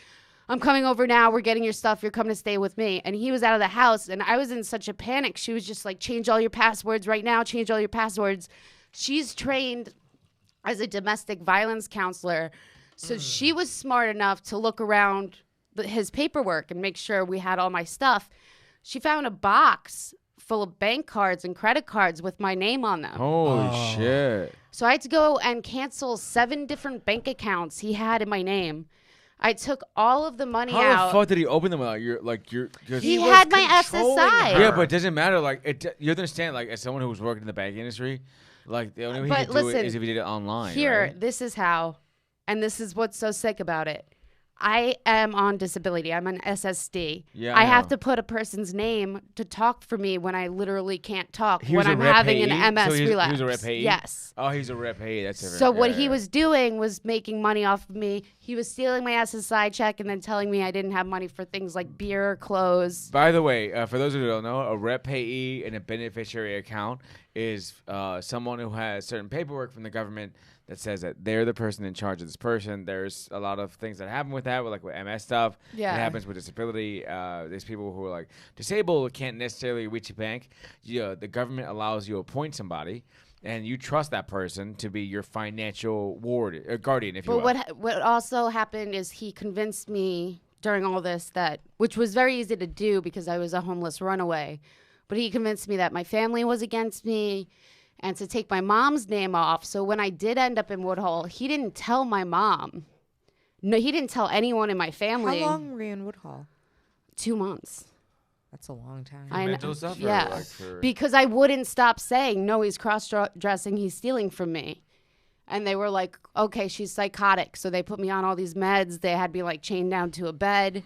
I'm coming over now. We're getting your stuff. You're coming to stay with me. And he was out of the house, and I was in such a panic. She was just like, change all your passwords right now. Change all your passwords. She's trained as a domestic violence counselor. So she was smart enough to look around his paperwork and make sure we had all my stuff. She found a box full of bank cards and credit cards with my name on them. Holy shit. So I had to go and cancel 7 different bank accounts he had in my name. I took all of the money out. How the fuck did he open them? He had my SSI. Yeah, but it doesn't matter. Like, you understand, like, as someone who's worked in the bank industry, like, the only way he could do it is if he did it online. Here, right? this is how, and this is what's so sick about it. I am on disability. I'm an SSD. Yeah, I I have know. to put a person's name to talk for me when I literally can't talk, He was when a I'm rep having payee? an MS So he relapse. was a rep payee? Yes. Oh, he's a rep payee. That's different. So what Yeah, he yeah. was doing was making money off of me. He was stealing my SSI check and then telling me I didn't have money for things like beer, clothes. By the way, for those who don't know, a rep payee and a beneficiary account is someone who has certain paperwork from the government that says that they're the person in charge of this person. There's a lot of things that happen with that, with MS stuff. Yeah. It happens with disability. There's people who are like disabled, can't necessarily reach a bank. The government allows you to appoint somebody, and you trust that person to be your financial ward or guardian, if you will. But what also happened is he convinced me during all this which was very easy to do because I was a homeless runaway, but he convinced me that my family was against me and to take my mom's name off. So when I did end up in Woodhull, he didn't tell my mom. No, he didn't tell anyone in my family. How long were you in Woodhull? 2 months. That's a long time. I know. mental stuff? Or Yeah. like for- Because I wouldn't stop saying, no, he's cross-dressing, he's stealing from me. And they were like, okay, she's psychotic. So they put me on all these meds. They had me like chained down to a bed.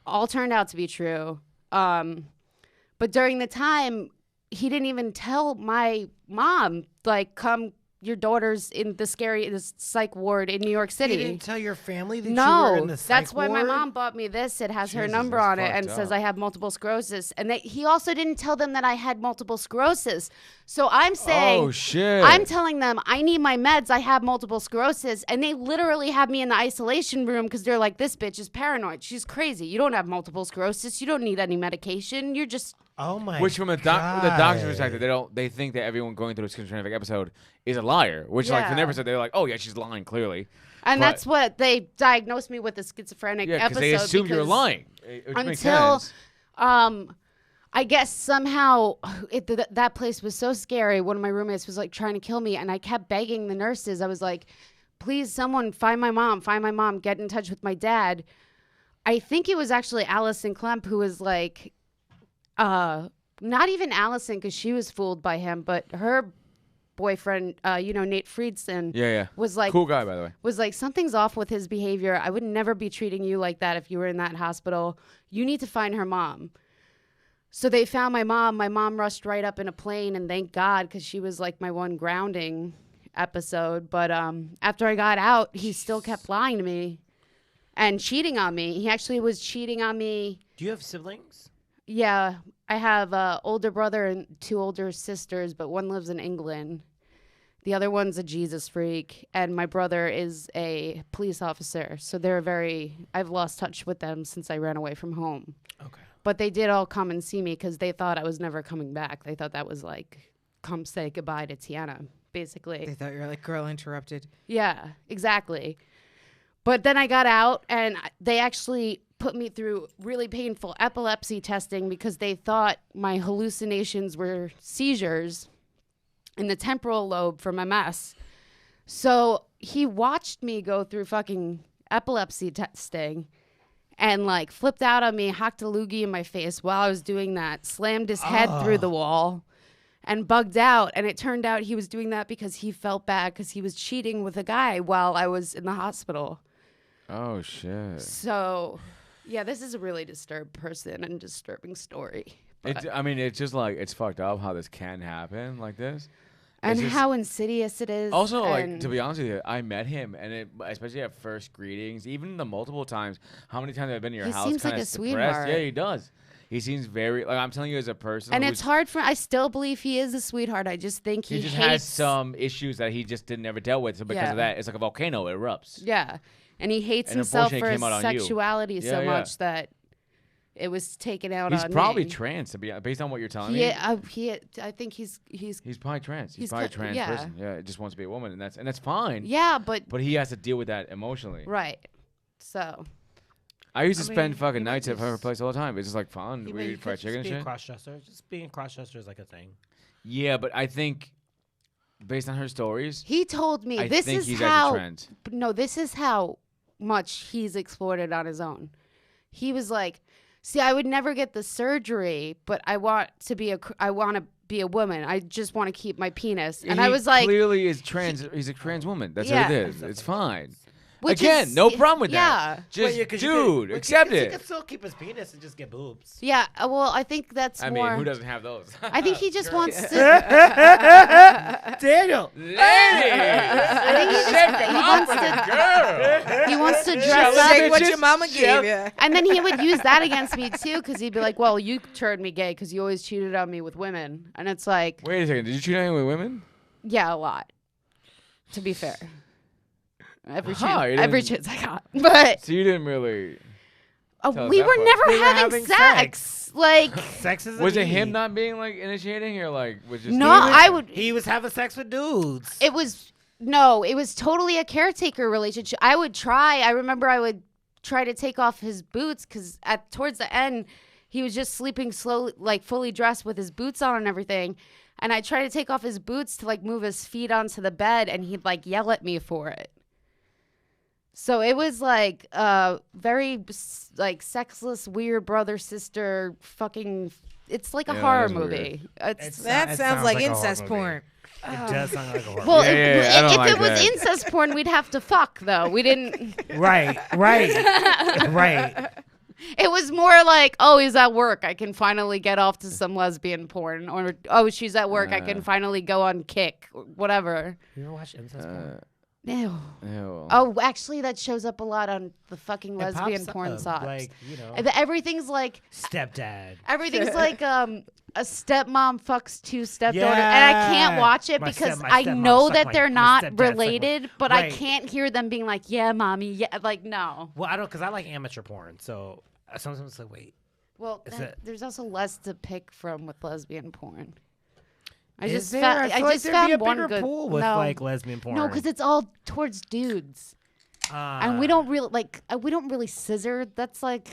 All turned out to be true. But during the time, he didn't even tell my mom, like, come, your daughter's in the scariest psych ward in New York City. You didn't tell your family that you were in the psych That's why my ward? mom bought me this. It has her Jesus, number that's on it and fucked says up. I have multiple sclerosis. And he also didn't tell them that I had multiple sclerosis. So I'm saying, Oh, shit. I'm telling them I need my meds. I have multiple sclerosis. And they literally have me in the isolation room because they're like, this bitch is paranoid. She's crazy. You don't have multiple sclerosis. You don't need any medication. You're just... Oh my Which from the doctor's perspective, they think that everyone going through a schizophrenic episode is a liar. Which like from their Yeah. perspective, they're like, oh yeah, she's lying clearly. And But- that's what they diagnosed me with, a schizophrenic Yeah, episode. they assume you're lying. Which makes Until, sense. I guess somehow that place was so scary. One of my roommates was like trying to kill me, and I kept begging the nurses. I was like, please, someone find my mom, get in touch with my dad. I think it was actually Allison Klemp who was like, not even Allison, because she was fooled by him, but her boyfriend, Nate Friedson, Yeah. was like, Cool guy, by the way. was like, something's off with his behavior. I would never be treating you like that if you were in that hospital. You need to find her mom. So they found my mom. My mom rushed right up in a plane, and thank God, because she was like my one grounding episode. But after I got out, he still kept lying to me and cheating on me. He actually was cheating on me. Do you have siblings? Yeah, I have an older brother and 2 older sisters, but one lives in England. The other one's a Jesus freak, and my brother is a police officer. So I've lost touch with them since I ran away from home. Okay. But they did all come and see me because they thought I was never coming back. They thought that was like, come say goodbye to Tiana, basically. They thought you were like, girl interrupted. Yeah, exactly. But then I got out, and they actually put me through really painful epilepsy testing because they thought my hallucinations were seizures in the temporal lobe from MS. So he watched me go through fucking epilepsy testing and like flipped out on me, hocked a loogie in my face while I was doing that, slammed his head through the wall and bugged out. And it turned out he was doing that because he felt bad because he was cheating with a guy while I was in the hospital. Oh shit. So, yeah, this is a really disturbed person and disturbing story. I mean, it's just like it's fucked up how this can happen like this. And It's just- how insidious it is. Also, like and to be honest with you, I met him, and especially at first greetings, even the multiple times. How many times I've been to your He house? seems like kinda a suppressed. sweetheart. Yeah, he does. He seems very like I'm telling you as a person. And who's- it's hard for. I still believe he is a sweetheart. I just think He just hates. has some issues that he just never dealt with. So because Yeah. of that, it's like a volcano. It erupts. Yeah, and he hates And himself unfortunately, for it his came out on you. sexuality so Yeah, yeah. much that it was taken out He's on probably me. trans, to be based on what you're telling He, me. I think he's He's probably trans. He's he's probably a ki- trans yeah. person. Yeah, just wants to be a woman, and that's fine. yeah, but But he has to deal with that emotionally. right. So I used to I spend mean, fucking he might nights at her just- place all the time. It's just like fun. He We eat fried chicken and be a shit. cross-dresser. Just being a cross-dresser is like a thing. Yeah, but I think based on her stories, he told me I this think is he's how. actually trans. No, this is how much he's explored it on his own. He was like, "See, I would never get the surgery, but I want to be a woman. I just want to keep my penis." And I He was like, clearly is trans. He's a trans woman. That's what Yeah. it is. It's fine. which Again, is- no problem with yeah. that. Just, Well, 'cause dude, you accept He it. can still keep his penis and just get boobs. Yeah, well, I think that's I more. mean, who doesn't have those? I think he just wants to. Daniel. Ladies, I think he shake just 'em he up wants for to. the girl. He wants to dress Shall up. we Take what bitches. your mama Shall- gave you. And then he would use that against me too, because he'd be like, "Well, you turned me gay because you always cheated on me with women." And it's like, Wait a second. Did you cheat on any with women? yeah, a lot. To be fair, every Huh, you every didn't- chance I got, but So you didn't really. Tell us we that were part. never They were having having sex. Like, Sex is Was a it him need. not being like initiating or like was just no, I would. He was having sex with dudes. It was no, it was totally a caretaker relationship. I would try. I remember I would try to take off his boots because towards the end, he was just sleeping slowly, like fully dressed with his boots on and everything. And I tried to take off his boots to like move his feet onto the bed, and he'd like yell at me for it. So it was like very like sexless, weird brother sister fucking. It's like a Yeah, horror that's weird. movie. It's That It sounds like a horror incest movie. porn. It does sound like a horror. well, Yeah, yeah, I don't if like it was that. incest porn, we'd have to fuck though. We didn't. right. It was more like, oh, he's at work. I can finally get off to some lesbian porn, or oh, she's at work. I can finally go on Kick, whatever. You ever watch incest porn? Ew. Ew. Oh, actually, that shows up a lot on the fucking It lesbian pops porn up, sites. like, you know, Everything's like stepdad. everything's like a stepmom fucks two stepdaughters, and I can't Yeah. watch it My because my I stepmom know sucked that my- they're my not stepdad sucked my- related, but I Right. can't hear them being like, "Yeah, mommy, yeah," like no. Well, I don't, because I like amateur porn. So sometimes it's like, wait. Well, Is it- there's also less to pick from with lesbian porn. I Is just there? found, I I feel like just there'd found be a one bigger good pool with no, like lesbian porn. no, because it's all towards dudes, and we don't really scissor. That's like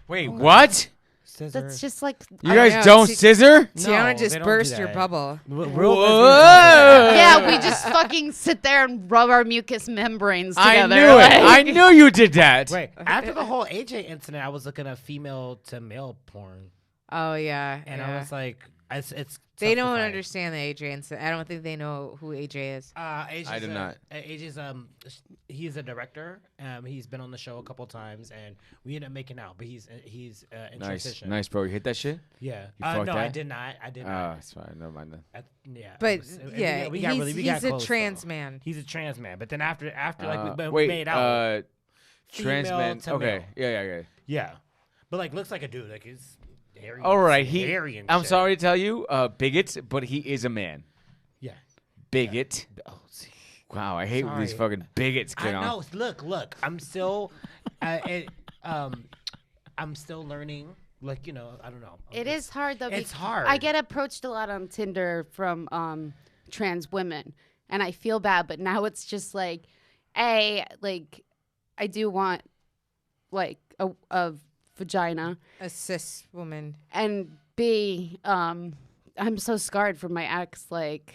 Wait, what? Scissor. that's just like You I guys know, don't see- scissor? No, Tiana they just don't do burst your that. bubble. Real Whoa. yeah, we just fucking sit there and rub our mucus membranes I together. knew it. like- I knew you did that. Wait, after the whole AJ incident, I was looking at female to male porn, Oh yeah, and yeah. I was like, it's They don't tough to find. understand the AJ incident. I don't think they know who AJ is. AJ's I did not. AJ's he's a director. He's been on the show a couple times, and we ended up making out. But he's in Nice, transition. nice, bro. You hit that shit? Yeah. You fucked No, I that? did not. I did Oh, not. that's fine. Never mind then. Yeah. But it was- yeah, we got he's, really we got he's a close, trans though. man. He's a trans man. But then after like we wait, made out. trans female men. to Okay, male. yeah. Yeah. But like looks like a dude. Like he's hairy. All right, hairy and I'm shit. sorry to tell you, bigot, but he is a man. Yeah. Bigot. Oh, see. Wow, I hate when these Sorry. fucking bigots I get know. on. Look. I'm still, I'm still learning. Like I don't know. It is hard though. It's bec- hard. I get approached a lot on Tinder from trans women, and I feel bad. But now it's just like, like I do want like a vagina, A cis woman. and B, I'm so scarred from my ex, like,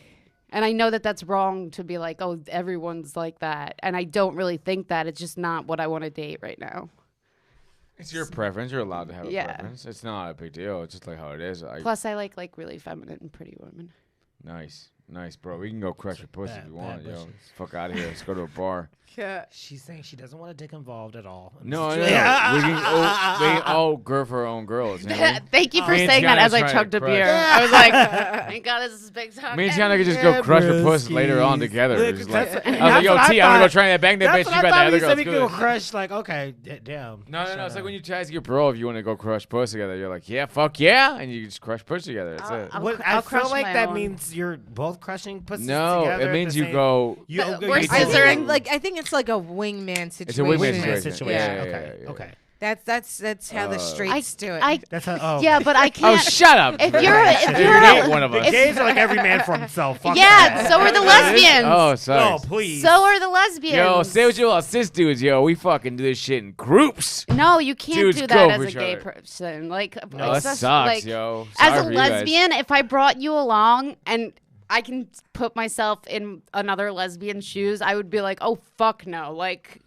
and I know that that's wrong to be like, oh, everyone's like that, and I don't really think that. It's just not what I want to date right now. It's your preference. You're allowed to have a Yeah. preference. It's not a big deal. It's just like how it is. Plus, I like really feminine and pretty women. Nice. Nice, bro. We can go crush your pussy if you want, bad yo. bushes. Fuck out of here. Let's go to a bar. Yeah. She's saying she doesn't want a dick involved at all. No. We can all girl for our own girls. You know? Thank you for Me and saying that Tiana's as I trying to chugged a crush. beer. I was like, thank God this is big talk. Me and Tiana could just go crush her pussy later on Brewskis. together. Look, Just like, that's- I was like, that's yo, what I T, I'm gonna go thought. try and bang that bitch. That's You what got I the thought other we said girl. we Good. could crush. Like, okay, damn. No. Shut It's like up. when you ask your bro if you want to go crush pussy together. You're like, yeah, fuck yeah, and you just crush pussy together. That's it. I I'll feel crush like my that own. means you're both crushing pussies No, together. it at means the you same- go. You, But okay, we're you I both- scissoring. think I think it's like a wingman situation. It's a wingman Wingman situation. situation. Yeah, Okay, yeah. okay. That's how the straights do it. That's how. Oh, Yeah, but I Oh, can't. shut up. If you're You a, hate one of us. The gays are like every man for himself. Fuck yeah, that. so are the lesbians. Oh, No, sorry. please. So are the lesbians. Yo, say what you all cis dudes, yo. We fucking do this shit in groups. No, you can't Dudes do go that as for a each gay other. person. Like, No, it's that just, sucks, like, yo. As Sorry a for you guys. lesbian, if I brought you along and I can put myself in another lesbian's shoes, I would be like, oh fuck no. Like,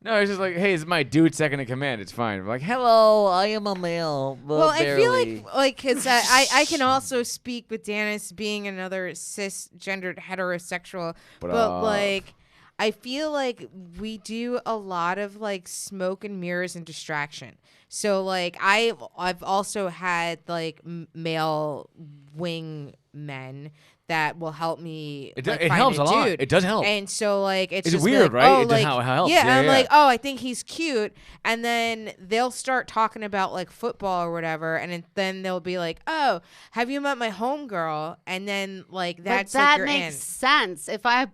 No, it's just like, hey, it's my dude second in command. It's fine. We're like, hello, I am a male. Well, I feel barely. like because I can also speak with Dennis being another cisgendered heterosexual, but like I feel like we do a lot of like smoke and mirrors and distraction. So like I've also had like male wing men that will help me. It like, it find helps a lot. dude. It does help. And so like it's just weird, like, right? Oh, It just like, how it helps. Yeah, Yeah, I'm yeah. like, oh, I think he's cute, and then they'll start talking about like football or whatever, and then they'll be like, oh, have you met my homegirl? And then like that's but that like you're makes in. sense. If I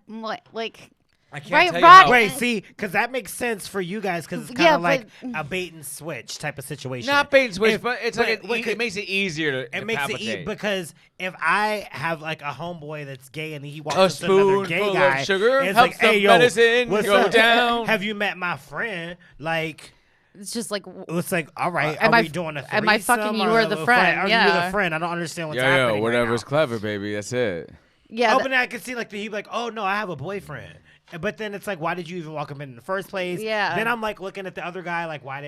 like I can't right, tell you Rod- how- Wait, see, because that makes sense for you guys, because it's kind Yeah, of like but- a bait and switch type of situation. Not bait and switch, If- but it's but- like but it makes it easier to It makes it palpitate. because if I have like a homeboy that's gay and he walks A up to another spoon gay full guy, of sugar and it's helps like, hey, the yo, medicine what's go up? down. Have you met my friend? Like, it's just like it's like, all right, Am are I- we doing a threesome? am I fucking you or the what- friend? Are you Yeah. the friend? I don't understand what's Yo, happening. whatever's right clever, baby. That's it. yeah. now. Oh, th- but then I can see like he'd be like, oh no, I have a boyfriend. But then it's like, why did you even walk him in the first place? Yeah. Then I'm like looking at the other guy, like, why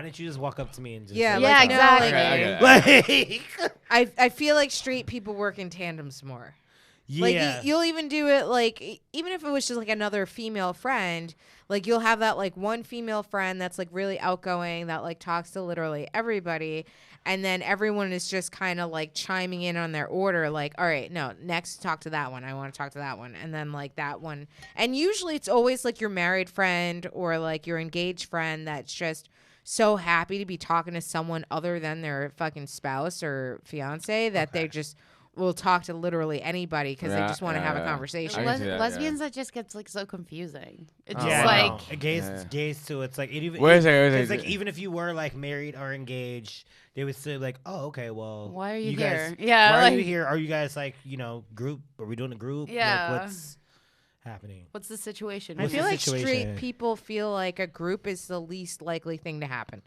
didn't you just walk up to me and just Yeah, say, Yeah, like, exactly. No, Okay, like, I feel like straight people work in tandems more. yeah. Like you'll even do it like even if it was just like another female friend, like you'll have that like one female friend that's like really outgoing that like talks to literally everybody, and then everyone is just kind of like chiming in on their order, like, all right, no, next talk to that one. I want to talk to that one, and then like that one, and usually it's always like your married friend or like your engaged friend that's just so happy to be talking to someone other than their fucking spouse or fiance that they just will talk to literally anybody because they Yeah, just want to have a yeah. conversation. I can see that, lesbians, that just gets like so confusing. It's Oh, Yeah, just I like know. gays too. It's like it even. Wait a second, It's like even if you were like married or engaged, they would say like, "Oh, okay, well, Why are you guys, here?" Yeah, why are you like- here? Are you guys like group? Are we doing a group? Yeah. like, what's happening? what's the situation? I What's feel the like situation? straight people feel like a group is the least likely thing to happen.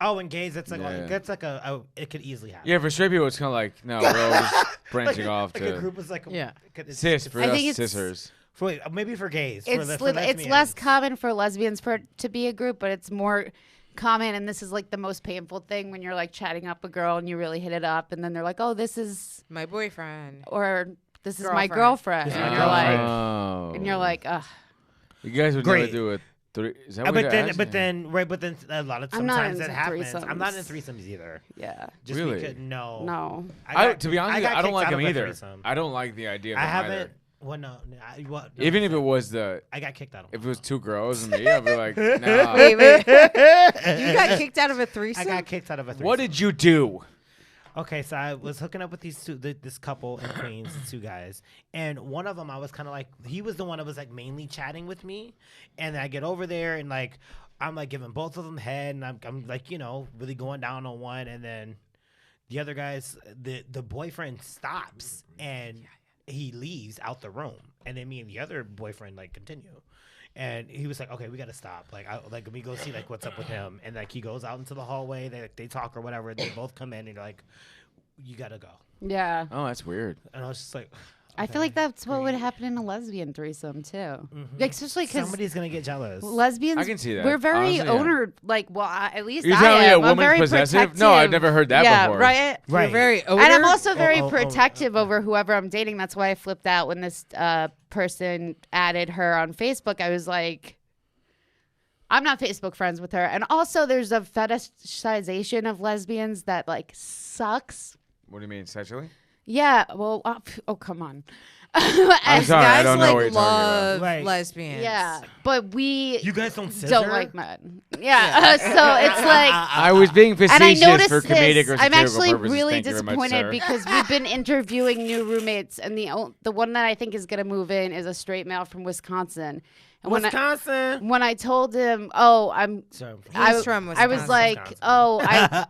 Oh, and gays, that's like Yeah. that's like a it could easily happen. Yeah, for straight people, it's kind of like, no, we're all just branching off like to a group is like Yeah. cis for I us think it's- scissors. Wait, maybe for gays. it's for it's less lesbians. common for lesbians to be a group, but it's more common, and this is like the most painful thing when you're like chatting up a girl and you really hit it up, and then they're like, "Oh, this is," My boyfriend. or "This is my Girlfriend. girlfriend," This is and my you're like, Oh. and you're like, "Ugh." You guys would Great. never do it. Is that what you But guys then a lot of I'm not sometimes that into happens. I'm not in threesomes. threesomes either. Yeah. Just Really? because no. No. To be honest, with you, got I don't kicked like out them of a either. threesome. I don't like the idea of I them haven't. either. Well, no. Even if it was I got kicked out of. if it was two girls and me, I'd be like, nah. Wait, wait. You got kicked out of a I threesome? got kicked out of a threesome. What did you do? Okay, so I was hooking up with these this couple in Queens, two guys, and one of them I was kind of like, he was the one that was like mainly chatting with me, and then I get over there and like I'm like giving both of them head, and I'm like really going down on one, and then the other guys, the boyfriend stops and he leaves out the room, and then me and the other boyfriend like continue. And he was like, "Okay, we gotta stop. Like, let me go see like what's up with him." And like he goes out into the hallway. They talk or whatever. And they both come in and they're like, "You gotta go." Yeah. Oh, that's weird. And I was just like, I feel like that's what would happen in a lesbian threesome too. Like, especially because somebody's gonna get jealous. lesbians, I can see that. we're very Honestly, yeah. owner. Like, well, at least You're I telling me am. a I'm woman's very possessive? protective. No, I've never heard that before. Right. Right. You're very And I'm odor. also very protective over whoever I'm dating. That's why I flipped out when this person added her on Facebook. I was like, I'm not Facebook friends with her. And also, there's a fetishization of lesbians that like sucks. What do you mean, sexually? Yeah. Well, oh come on. I'm sorry, I Guys don't know like what you're talking about. love Right. lesbians. Yeah, but we You guys don't scissor? don't like men. Yeah, so it's like. I was being And I facetious noticed for comedic this. or I'm satirical actually purposes. really Thank you very much, disappointed sir. because we've been interviewing new roommates, and the one that I think is going to move in is a straight male from Wisconsin. And Wisconsin. when I told him, "Oh, So, He's from I was Wisconsin. like, Wisconsin. "Oh,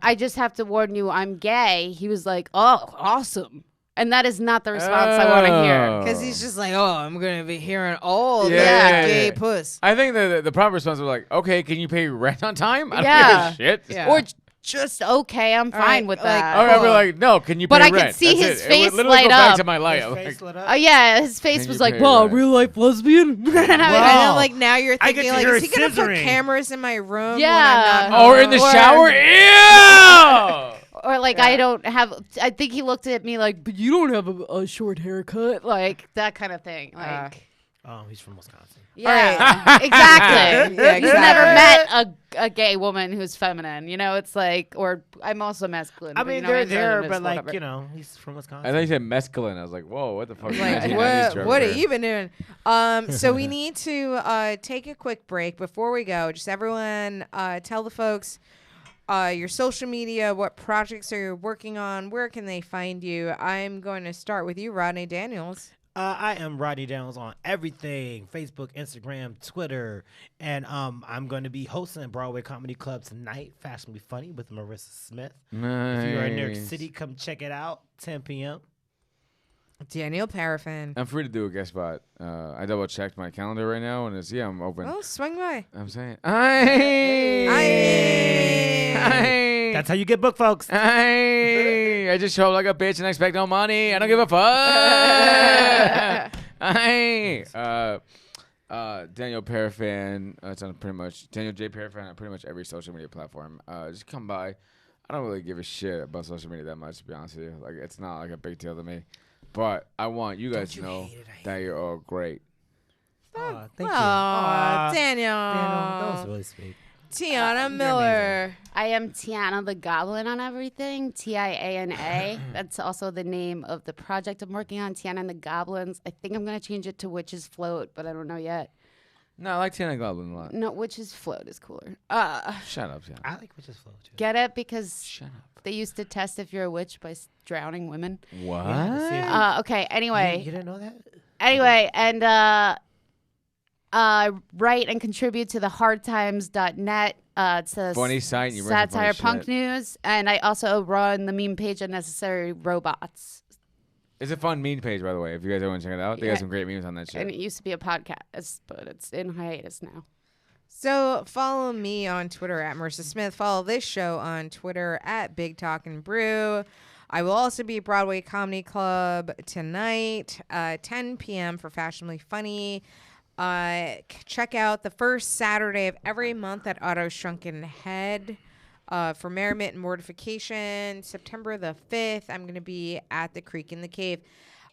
I just have to warn you, I'm gay." He was like, "Oh, awesome." And that is not the response I want to hear. Because he's just like, oh, I'm going to be hearing all Yeah, that yeah, gay yeah. puss. I think the proper response was like, okay, can you pay rent on time? I don't Yeah. give a shit. Yeah. Or just okay, I'm fine right, with like, that. Or I'd be Cool. like, no, can you pay But I rent? could see That's his it. It would face literally light go back up. to my life. his Like, face lit up. Oh yeah, his face Can was you like, pay "Wow, rent? real life lesbian." And I was And Wow. then, like, now you're I get thinking, to like, hear is he going to put scissoring. cameras in my room? Yeah. When I'm not or in the home? shower? Ew! Or like I don't have. I think he looked at me like, "But you don't have a short haircut," like that kind of thing. Like, Oh, he's from Wisconsin. yeah, exactly. Yeah, You've never exactly. met a gay woman who's feminine. You know, it's like, or I'm also masculine. I but, mean, you know, they're I'm there, feminist, but like, whatever. you know, he's from Wisconsin. I thought you said mescaline. I was like, whoa, what the fuck? Like, 1990s joke what here. have you been doing? So we need to take a quick break before we go. Just everyone tell the folks your social media, what projects are you working on, where can they find you? I'm going to start with you, Rodney Daniels. I am Rodney Downs on everything: Facebook, Instagram, Twitter, and I'm going to be hosting a Broadway Comedy Club tonight, Fashionably Funny with Marissa Smith. Nice. If you are in New York City, come check it out. 10 p.m. Daniel Paraffin. I'm free to do a guest spot. I double checked my calendar right now, and it's I'm open. Oh, swing by. I'm saying, Aye. That's how you get booked, folks. I just show up like a bitch and expect no money. I don't give a fuck. Daniel Paraffin. It's on pretty much Daniel J Paraffin on pretty much every social media platform. Just come by. I don't really give a shit about social media that much, to be honest with you. Like, it's not like a big deal to me. But I want you guys to know that you're all great. Aw, thank Aw, you. Daniel. That was really sweet. Tiana Miller. I am Tiana the Goblin on everything. TIANA. That's also the name of the project I'm working on. Tiana and the Goblins. I think I'm gonna change it to Witches Float, but I don't know yet. No, I like Tiana Goblin a lot. No, Witches Float is cooler. Shut up, Tiana. I like Witches Flow too. Get it? Because Shut up. they used to test if you're a witch by drowning women. What? Yeah, Okay. You Anyway, didn't know that? and write and contribute to the hardtimes.net. It's a Funny site, and you write some satire funny punk shit. news, and I also run the meme page Unnecessary Robots. It's a fun meme page, by the way. If you guys want to check it out, they Yeah. got some great memes on that shit. And it used to be a podcast, but it's in hiatus now. So follow me on Twitter at Marissa Smith. Follow this show on Twitter at Big Talkin' Brew. I will also be at Broadway Comedy Club tonight, 10 p.m. for Fashionably Funny. Check out the first Saturday of every month at Auto Shrunken Head for Merriment and Mortification. September the 5th, I'm going to be at the Creek in the Cave.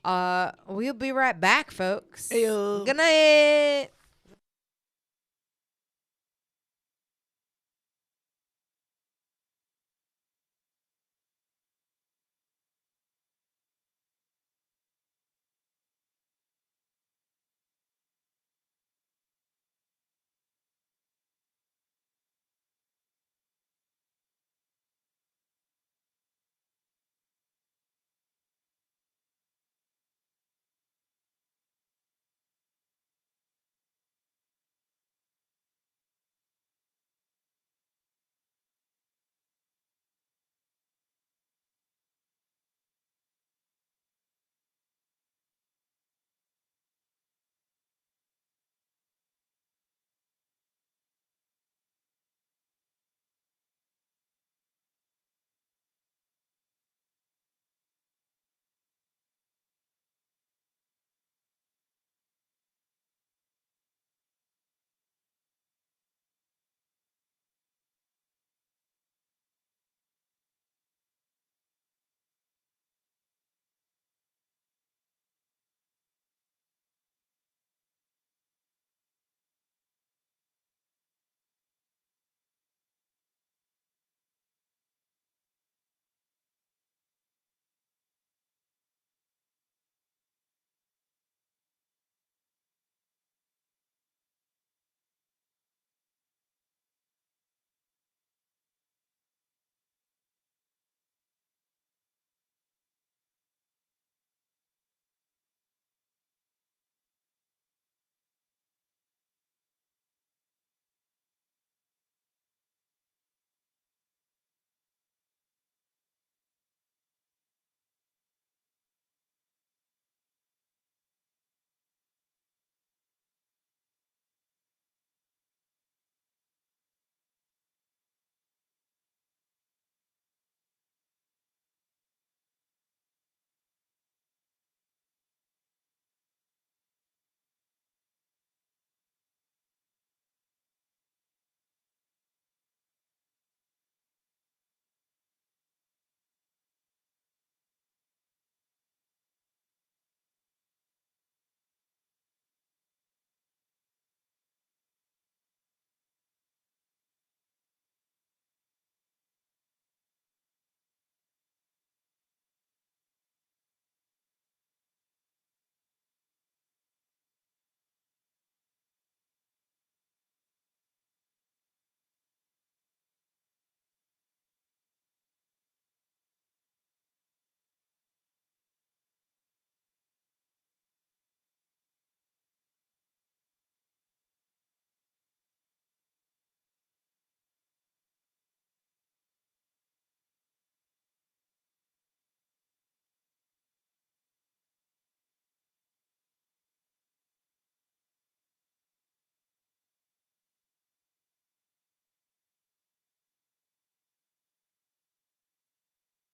We'll be right back, folks. Good night.